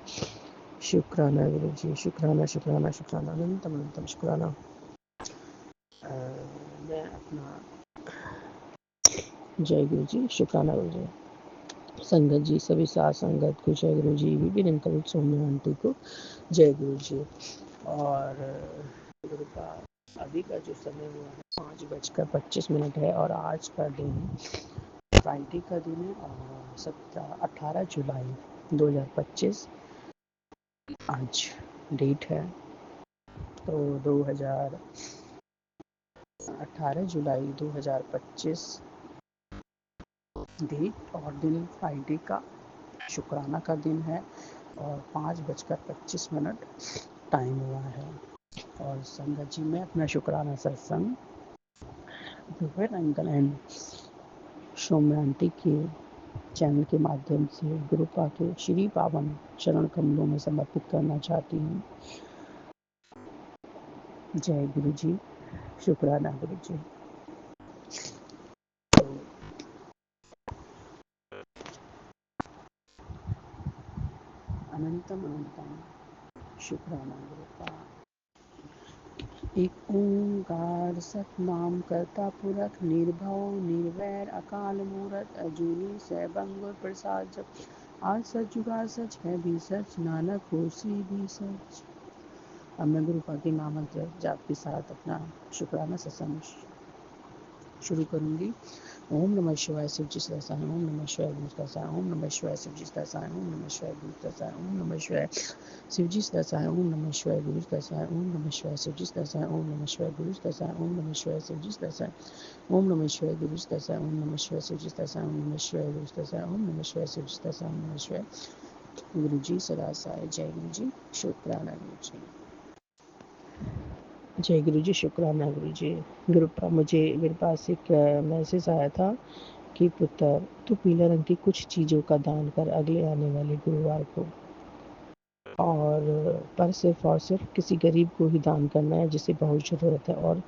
शुक्राना गुरु जी। शुक्राना शुक्राना शुक्राना, अनंतम अनंतम शुक्राना। मैं अपना जय गुरु जी, शुक्राना गुरु जी। संगत जी, सभी साथ संगत को जय गुरु जी। विपिन अंकल, सोम्या आंटी को जय गुरु जी। और गुरु का अभी का जो समय हुआ है 5:25 है और आज का दिन फ्राइडे का दिन है और 18 जुलाई 2025 आज डेट है। तो 18 जुलाई 2025 डेट और दिन फ्राइडे का शुक्राना का दिन है और 5:25 टाइम हुआ है। और संगत जी, मैं अपना शुक्राना सत्संग Vipin uncle and Saumya aunty के चैनल के माध्यम से गुरुपा के श्री पावन चरण कमलों में समर्पित करना चाहती हूँ। जय गुरु जी, शुक्राना गुरु जी। अनंतम अनंतम शुक्राना गुरुपा। एक ओंकार सतनाम करता पुरख, निर्भव निर्वैर अकाल मूरत, अजूनी सैभं गुर प्रसाद जप। आज सच जुगा सच है भी सच, नानक होसी भी सच। अब मैं गुरुपा के नामक जाप के साथ अपना शुक्राना सत्संग शुरू करूँगी। ओम नमः शिवाय शिव जी सहसाय, ओम नमः शिवाय गुरु सहसाय, ओम नमः शिवाय शिव जी सहसाय, ओम नमः शिवाय गुरु सहसाय, ओम नमः शिवाय शिव जी सहसाय, ओम नमः शिवाय गुरु सहसाय, ओम नमः शिवाय शिव जी सहसाय, ओम नमः शिवाय गुरु सहसाय, ओम नमः शिवाय शिव जी सहसाय, ओम नमः शिवाय गुरु सहसाय, ओम नमः शिवाय शिव जी सहसाय, ओम नमः शिवाय गुरु सहसाय, ओम नमः शिवाय शिव जी सहसाय, ओम नमः शिवाय गुरु जी सहसाय। जय गुरु जी, शुक्राना गुरु जी। जय गुरु जी, शुक्राना गुरु जी। मुझे मेरे पास एक मैसेज आया था कि पुत्र, तू पीले रंग की कुछ चीज़ों का दान कर अगले आने वाले गुरुवार को, पर सिर्फ और सिर्फ किसी गरीब को ही दान करना है जिसे बहुत ज़रूरत है। और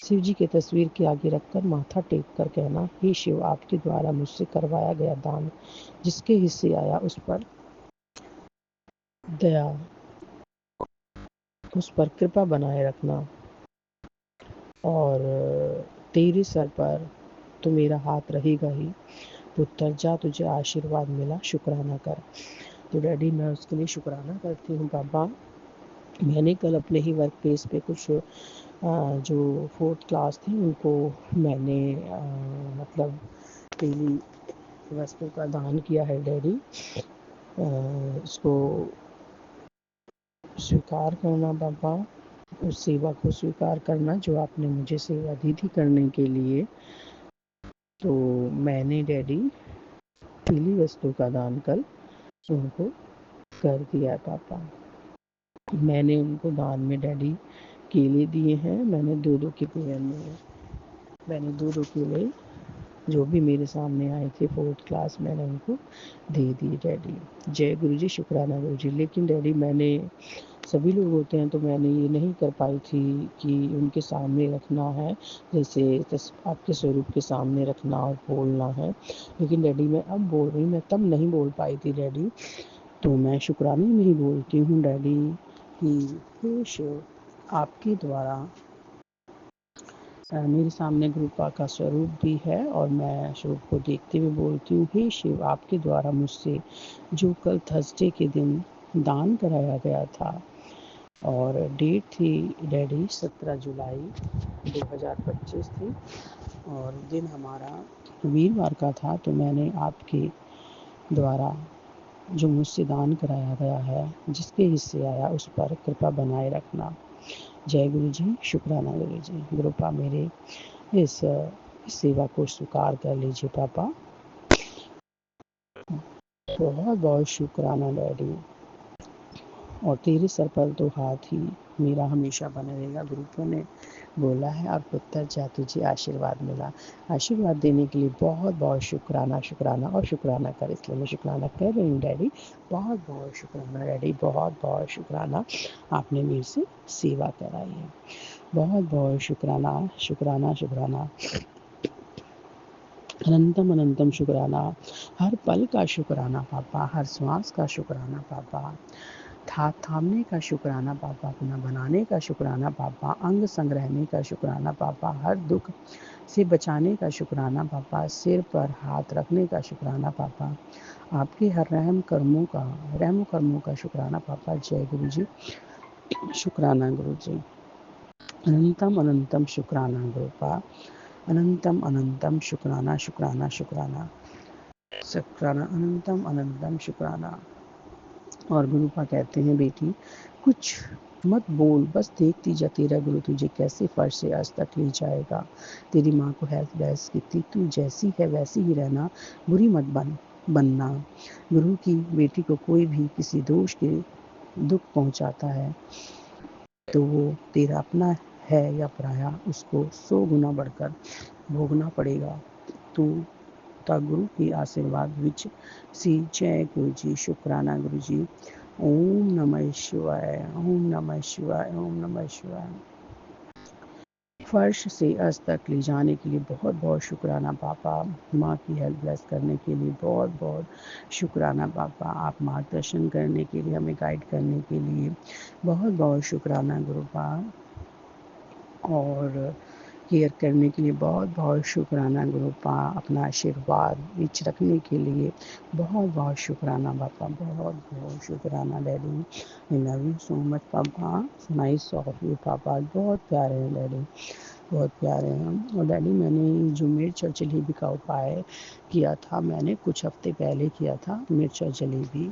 शिव जी की तस्वीर के आगे रखकर माथा टेक कर कहना, हे शिव, आपके द्वारा मुझसे करवाया गया दान जिसके हिस्से आया उस पर दया, उस पर कृपा बनाए रखना, और तेरे सर पर तो मेरा हाथ रहेगा ही पुत्र, जा तुझे आशीर्वाद मिला, शुक्राना कर। तो डैडी, मैं उसके लिए शुक्राना करती हूँ बाबा। मैंने कल अपने ही वर्क प्लेस पे कुछ जो 4th क्लास थे उनको मैंने मतलब पीली वस्तु का दान किया है डैडी। इसको स्वीकार करना बाबा, उस सेवा को स्वीकार करना जो आपने मुझे सेवा दी थी करने के लिए। तो मैंने डैडी पीली वस्तु का दान कल उनको कर दिया पापा। मैंने उनको दान में डैडी केले दिए हैं। मैंने 2-2 के पेयर में मैंने 2-2 केले जो भी मेरे सामने आए थे 4th क्लास, मैंने उनको दे दिए डैडी। जय गुरु जी, शुक्राना गुरु जी। लेकिन डैडी, मैंने सभी लोग होते हैं तो मैंने ये नहीं कर पाई थी कि उनके सामने रखना है, जैसे आपके स्वरूप के सामने रखना और बोलना है। लेकिन डैडी, मैं अब बोल रही, मैं तब नहीं बोल पाई थी डैडी। तो मैं शुक्राने में ही बोलती हूँ डैडी कि हे शिव, आपके द्वारा मेरे सामने गुरुपा का स्वरूप भी है, और मैं स्वरूप को देखते हुए बोलती हूँ, हे शिव, आपके द्वारा मुझसे जो कल थर्सडे के दिन दान कराया गया था, और डेट थी डैडी 17 जुलाई 2025 थी, और दिन हमारा वीरवार का था। तो मैंने आपके द्वारा जो मुझसे दान कराया गया है, जिसके हिस्से आया उस पर कृपा बनाए रखना। जय गुरु जी, शुक्राना गुरु जी। गुरुपा, मेरे इस सेवा को स्वीकार कर लीजिए पापा। बहुत बहुत शुक्राना डैडी। और तेरे सर पर तो हाथ ही मेरा हमेशा बना रहेगा, गुरुपा ने बोला है। और पुत्र, जा तुझे आशीर्वाद मिला। आशीर्वाद देने के लिए बहुत बहुत शुक्राना, शुक्राना और शुक्राना कर। इसलिए मैं शुक्राना कर रही हूँ डैडी। बहुत बहुत शुक्राना डैडी, बहुत बहुत शुक्राना, आपने मेरे से सेवा कराई है। बहुत बहुत शुक्राना, शुक्राना, शुक्राना, अनंतम अनंतम शुक्राना। हर पल का शुक्राना पापा, हर श्वास का शुक्राना पापा, थामने का शुक्राना पापा, अपना बनाने का शुक्राना पापा, अंग संग्रहने का शुक्राना पापा, हर दुख से बचाने का शुक्राना पापा, सिर पर हाथ रखने का शुक्राना पापा, आपके हर रहम कर्मों का शुक्राना पापा। जय गुरु जी, शुक्राना गुरु जी। अनंतम अनंतम शुक्राना गुरुपा, अनंतम अनंतम शुक्राना, शुक्राना शुक्राना शुक्राना, अनंतम अनंतम शुक्राना। और गुरुपा कहते हैं, बेटी कुछ मत बोल, बस देखती जा, तेरा गुरु तुझे कैसे फर्श से आज तक ले जाएगा। तेरी माँ को हेल्पलेस की थी, तू जैसी है वैसी ही रहना, बुरी मत बनना। गुरु की बेटी को कोई भी किसी दोष के दुख पहुंचाता है तो वो तेरा अपना है या पराया, उसको 100 गुना बढ़कर भोगना पड़ेगा। तू गुरु के आशीर्वाद विच सी। जय गुरु जी, शुक्राना गुरु जी। ओम नमः शिवाय, ओम नमः शिवाय, ओम नमः शिवाय। फर्श से आज तक ले जाने के लिए बहुत बहुत शुक्राना पापा। माँ की हेल्प ब्लेस करने के लिए बहुत बहुत शुक्राना पापा। आप मार्गदर्शन करने के लिए, हमें गाइड करने के लिए बहुत बहुत शुक्राना गुरुपा। और केयर करने के लिए बहुत बहुत शुक्राना गुरुपा। अपना आशीर्वाद बीच रखने के लिए बहुत बहुत शुक्राना पापा, बहुत बहुत शुक्राना daddy. I love you so much पापा, नाइस ऑफ यू पापा, बहुत प्यारे हैं डैडी। बहुत प्यारे हैं। और डैडी मैंने जो मिर्च और जलेबी का उपाय किया था, मैंने कुछ हफ्ते पहले किया था। मिर्च और जलेबी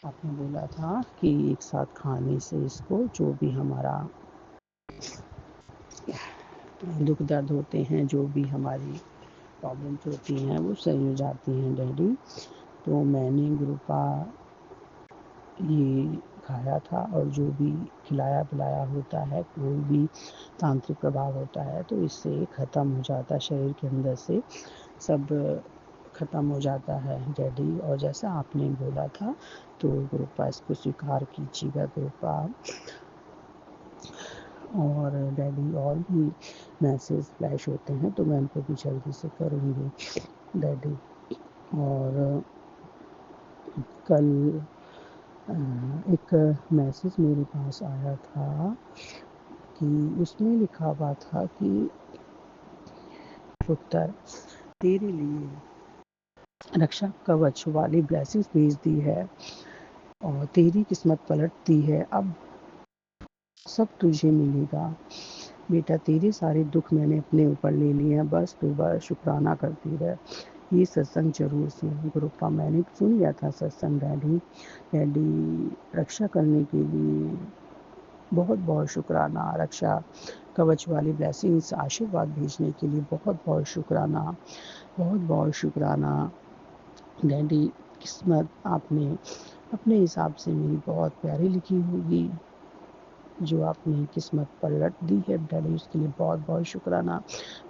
आपने बोला था कि एक साथ खाने से इसको जो भी हमारा दुख दर्द होते हैं, जो भी हमारी प्रॉब्लम्स होती हैं, वो सही हो जाती हैं डैडी। तो मैंने गुरुपा ये खाया था, और जो भी खिलाया पिलाया होता है, कोई भी तांत्रिक प्रभाव होता है, तो इससे ख़त्म हो जाता है, शरीर के अंदर से सब ख़त्म हो जाता है डैडी। और जैसा आपने बोला था, तो गुरुपा इसको स्वीकार कीजिएगा गुरुपा। और डैडी और भी मैसेज फ्लैश होते हैं, तो मैं उनको भी जल्दी से करूँगी डैडी। और कल एक मैसेज मेरे पास आया था कि उसमें लिखा हुआ था कि पुत्र, तेरे लिए रक्षा कवच वाली ब्लेसिंग्स भेज दी है और तेरी किस्मत पलटती है। अब सब तुझे मिलेगा बेटा। तेरे सारे दुख मैंने अपने ऊपर ले लिए हैं, बस तू बस शुक्राना करती रह। ये सत्संग जरूर सुन गुरुपा। मैंने सुन लिया था सत्संग डैडी। डैडी रक्षा करने के लिए बहुत बहुत शुक्राना। रक्षा कवच वाली ब्लेसिंग्स आशीर्वाद भेजने के लिए बहुत बहुत शुक्राना, बहुत बहुत शुक्राना डैडी। किस्मत आपने अपने हिसाब से मेरी बहुत प्यारी लिखी होगी, जो आपने किस्मत पलट दी है डैडी, उसके लिए बहुत बहुत शुक्राना।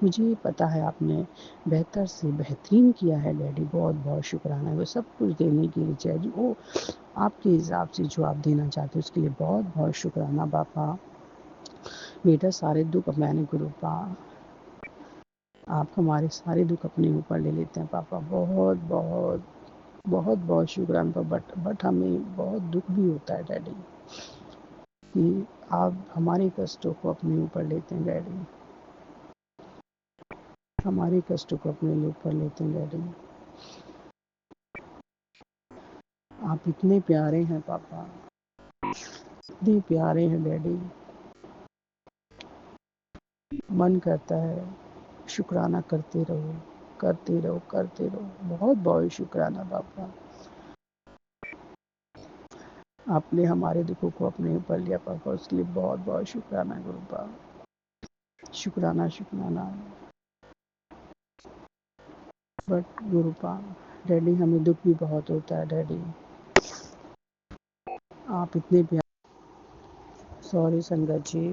मुझे पता है आपने बेहतर से बेहतरीन किया है डैडी, बहुत बहुत शुक्राना। वो सब कुछ देने के लिए डैडी, वो आपके हिसाब से जो आप देना चाहते हो उसके लिए बहुत बहुत शुक्राना पापा। बेटा सारे दुख मैंने गुरुपा, आप हमारे सारे दुख अपने ऊपर ले लेते हैं पापा। बहुत बहुत बहुत बहुत शुक्राना। बट हमें बहुत दुख भी होता है डैडी कि आप हमारे कष्टों को अपने ऊपर लेते हैं डैडी, हमारे कष्टों को अपने ऊपर लेते हैं डैडी। आप इतने प्यारे हैं पापा, इतने प्यारे हैं डैडी। मन करता है शुक्राना करते रहो, करते रहो, करते रहो। बहुत बहुत शुक्राना पापा। आपने हमारे दुखों को अपने ऊपर लिया पापा, उसके लिए बहुत बहुत शुक्राना गुरुपा। शुक्राना शुक्राना। बट गुरुपा डैडी, हमें दुख भी बहुत होता है डैडी। आप इतने प्यारे। सॉरी संगत जी,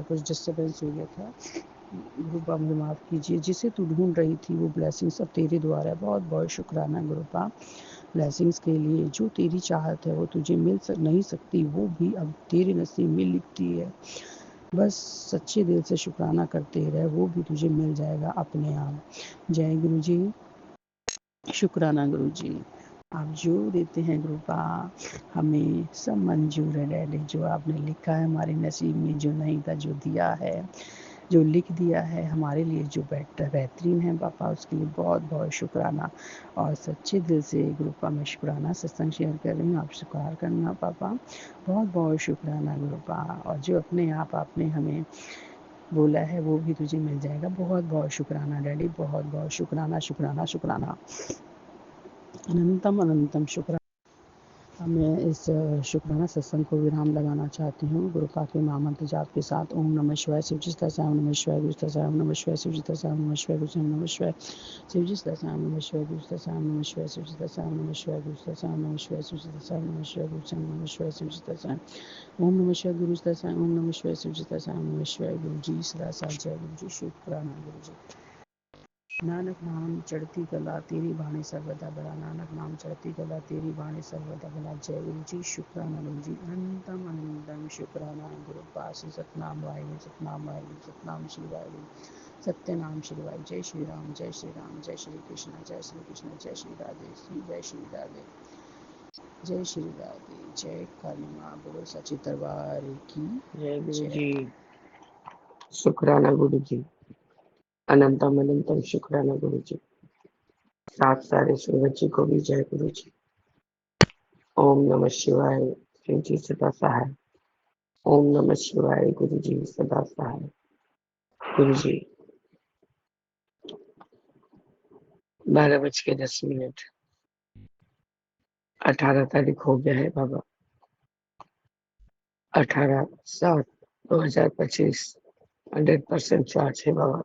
कुछ डिस्टर्बेंस हो गया था। गुरुपा मुझे माफ़ कीजिए। जिसे तू ढूंढ रही थी वो ब्लेसिंग सब तेरे द्वारा है। बहुत बहुत शुक्राना गुरुपा ब्लेसिंग्स के लिए। जो तेरी चाहत है वो तुझे नहीं सकती, वो भी अब तेरे नसीब में लिखती है। बस सच्चे दिल से शुक्राना करते रहे, वो भी तुझे मिल जाएगा अपने आप। जय गुरु जी। शुक्राना गुरु जी। आप जो देते हैं गुरुपा, हमें सब मंजूर है डैडी। जो आपने लिखा है हमारे नसीब में, जो नहीं था, जो दिया है, जो लिख दिया है हमारे लिए, जो बेहतरीन है पापा, उसके लिए बहुत बहुत शुक्राना। और सच्चे दिल से गुरुपा में शुक्राना सत्संग शेयर कर रही हूँ, आप स्वीकार करना पापा। बहुत बहुत शुक्राना गुरुपा। और जो अपने आप आपने हमें बोला है वो भी तुझे मिल जाएगा। बहुत बहुत शुक्राना डैडी, बहुत बहुत शुक्राना शुक्राना शुक्राना। अनंतम अनंतम शुक्राना। मैं इस शुक्राना सत्संग को विराम लगाना चाहती हूँ गुरुपा के महामंत्र जाप के साथ। ओम नमः शिवाय शिवजी तथा ओम नमः शिवाय गुरु तथा ओम नमः शिवाय शिवजी तथा ओम नमः शिवाय गुरु ओम नमः शिवाय शिवजी तथा ओम नमः शिवाय गुरु तथा ओम नमः शिवाय शिवजी तथा ओम नमः शिवाय गुरु तथा ओम नमः शिवाय शिवजी तथा ओम नमः शिवाय गुरु ओम नमः शिवाय शिवजी तथा ओम नमः शिवाय गुरु तथा ओम नमः शिवाय शिवजी तथा ओम नमः शिवाय गुरु जी। सदा साथ जय गुरु जी। शुक्राना गुरु जी। नानक नाम चढ़ती कला तेरी बाणी सर्वदा बड़ा। नानक नाम चढ़ती कला तेरी बाणी सर्वदा बड़ा। जय गुरु जी। शुक्राना गुरु जी। अनंतम अनंतम शुक्राना गुरु पास। सतनाम वाहिगुरु सतनाम वाहिगुरु सतनाम श्री वाहिगुरु सत्य नाम श्री वाहिगुरु। जय श्री राम जय श्री राम जय श्री कृष्ण जय श्री कृष्ण जय श्री राधे जय श्री राधे जय श्री राधे। जय काली माँ बोलो सच्ची दरबार की जय गुरु जय। जी। शुक्राना गुरु जी। अनंतम अनंतम शुक्राना गुरु जी। साथ सारे सूरज जी को भी जय गुरु जी। ओम नमः शिवाय। शिव जी सदा सहाय। ओम नमः शिवाय। गुरु जी सदा सहाय। गुरु जी 12:10 18 तारीख हो गया है बाबा। 18/7/2025 100% चार्ज है बाबा।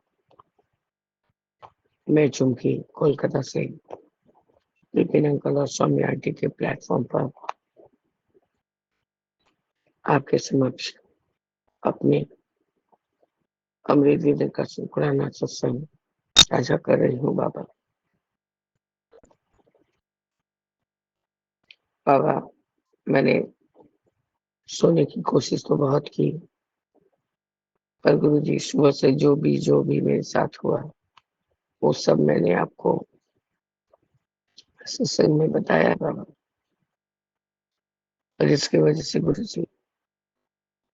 मैं चुमकी कोलकाता से विपिन अंकल और स्वामी आंटी के प्लेटफॉर्म पर आपके समक्ष अपने अमृत विदय का शुक्राना सत्संग साझा कर रही हूँ बाबा। बाबा मैंने सोने की कोशिश तो बहुत की, पर गुरु जी सुबह से जो भी मेरे साथ हुआ वो सब मैंने आपको सत्संग में बताया बाबा। और इसकी वजह से गुरु जी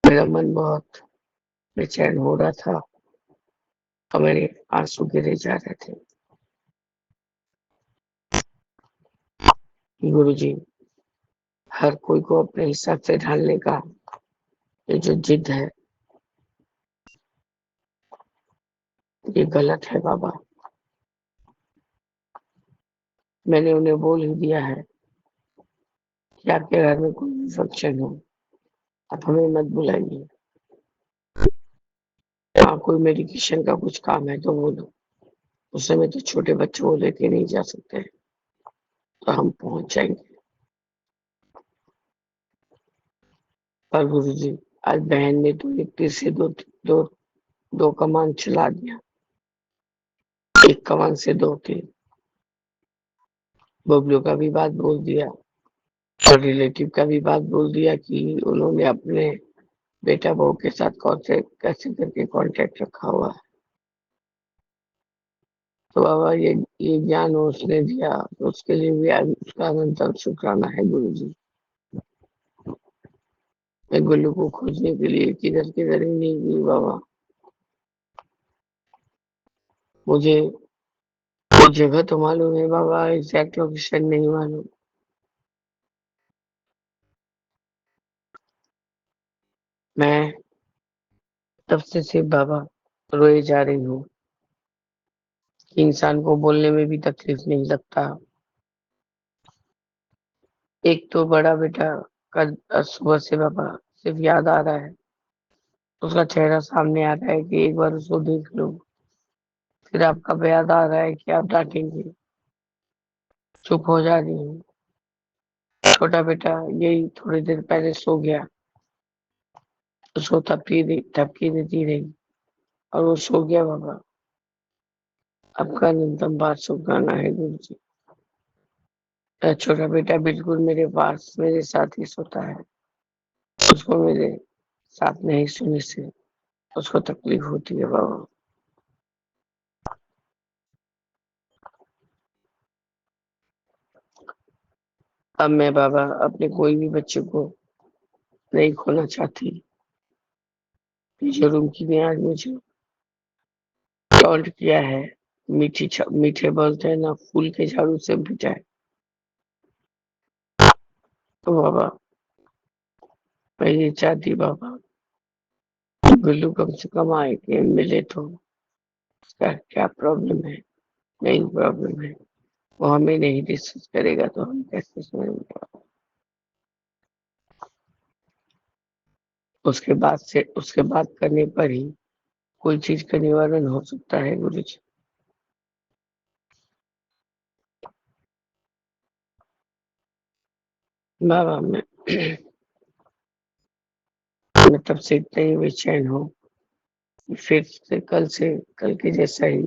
मेरा मन बहुत बेचैन हो रहा था और मेरे आंसू गिरे जा रहे थे। गुरु जी हर कोई को अपने हिसाब से ढालने का ये जो जिद है ये गलत है बाबा। मैंने उन्हें बोल ही दिया है कि आपके घर में कोई भी फंक्शन हो आप हमें मत बुलाइए। हाँ कोई मेडिकेशन का कुछ काम है तो बोलो, उस समय तो छोटे बच्चों को लेके नहीं जा सकते, तो हम पहुंच जाएंगे। पर गुरु जी आज बहन ने तो एक तीर से दो दो कमान चला दिया, एक कमान से दो तीर। बबलू का भी बात बोल दिया और रिलेटिव का भी बात बोल दिया कि उन्होंने अपने बेटा बहू के साथ कौन से कैसे करके कांटेक्ट रखा हुआ है। तो बाबा ये ज्ञान उसने दिया तो उसके लिए भी आज उसका अनंत शुक्राना है गुरु जी। मैं गुल्लू को खोजने के लिए किधर किधर ही नहीं गई बाबा। मुझे वो जगह तो मालूम है बाबा, एग्जैक्ट लोकेशन नहीं मालूम। मैं तब से सिर्फ बाबा रोए जा रही हूँ कि इंसान को बोलने में भी तकलीफ नहीं लगता। एक तो बड़ा बेटा का सुबह से बाबा सिर्फ याद आ रहा है, उसका चेहरा सामने आ रहा है कि एक बार उसको देख लो। फिर आपका याद आ रहा है कि आप डांटेंगे, चुप हो जा रही हूँ। छोटा बेटा यही थोड़ी देर पहले सो गया, उसको थपकी देती रही और वो सो गया बाबा। आपका न्यूनतम बात शुक्राना है गुरु जी। छोटा बेटा बिल्कुल मेरे पास मेरे साथ ही सोता है, उसको मेरे साथ नहीं सोने से उसको तकलीफ होती है बाबा। अब मैं बाबा अपने कोई भी बच्चे को नहीं खोना चाहती। जो रूम की ने आज मुझे टॉन्ट किया है, मीठे बोलते हैं ना, फूल के झाड़ू से पिटाए। तो बाबा मैं ये चाहती बाबा गुल्लू कम से कम आए कि मिले तो उसका क्या प्रॉब्लम है, नहीं प्रॉब्लम है। वो हमें नहीं डिस्कस करेगा तो हम कैसे सुनेंगे। उसके बाद करने पर ही कोई चीज का निवारण हो सकता है गुरु जी। बाबा मैं तब से इतना ही बेचैन हूँ। फिर से कल के जैसा ही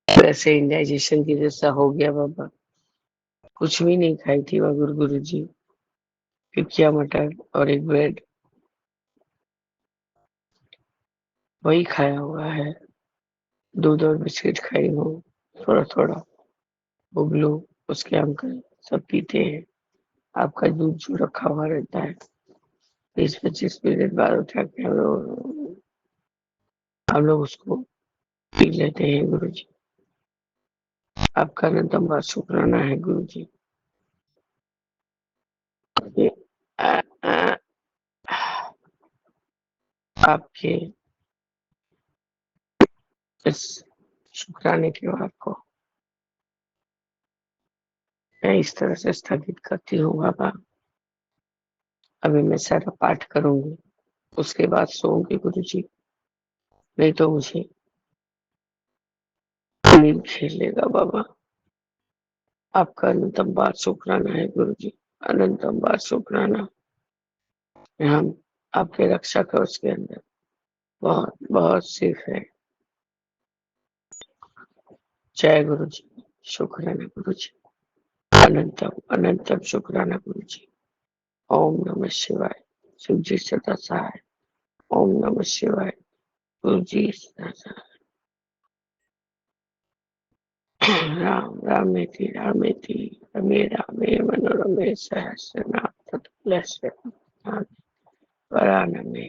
वैसे इंडाइजेशन की जैसा हो गया बाबा। कुछ भी नहीं खाई थी वह गुरु जी, टिकिया मटर और एक ब्रेड वही खाया हुआ है। दूध और बिस्किट खाई हूँ थोड़ा थोड़ा। बुबलू उसके अंकल सब पीते हैं, आपका दूध जो रखा हुआ रहता है 20-25 मिनट बाद उठा के हम लोग उसको पी लेते हैं गुरु जी। आपका अनंतम बार शुक्राना है गुरु जी। ये, आ, आ, आपके इस शुक्राने के वार को मैं इस तरह से स्थगित करती हूँ बाबा। अभी मैं सारा पाठ करूंगी, उसके बाद सोऊंगी गुरु जी, नहीं तो मुझे नींद खेल लेगा बाबा। आपका अनंतम बार शुक्राना है गुरु जी, अनंतम बार शुक्राना। हम आपके रक्षा कवच के अंदर बहुत बहुत सेफ है। जय गुरु जी, शुक्राना गुरु जी, अनंतम अनंतम शुक्राना गुरु जी। ओम नमः शिवाय। शिव जी सदा सहाय। ओम नमः शिवाय। गुरु जी सदा सहाय। राम रामेति रामेति रमे रामे मनोरमे सहस्रनाम तत्पुरुषस्य वरानने।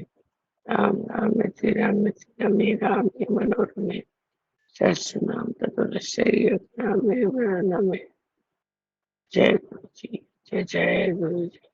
राम रामेति रामेति रमे रामे मनोरमे सहस्रनाम तत्पुरुषस्य रामे वरानने। जय गुरु जी, जय जय गुरु जी।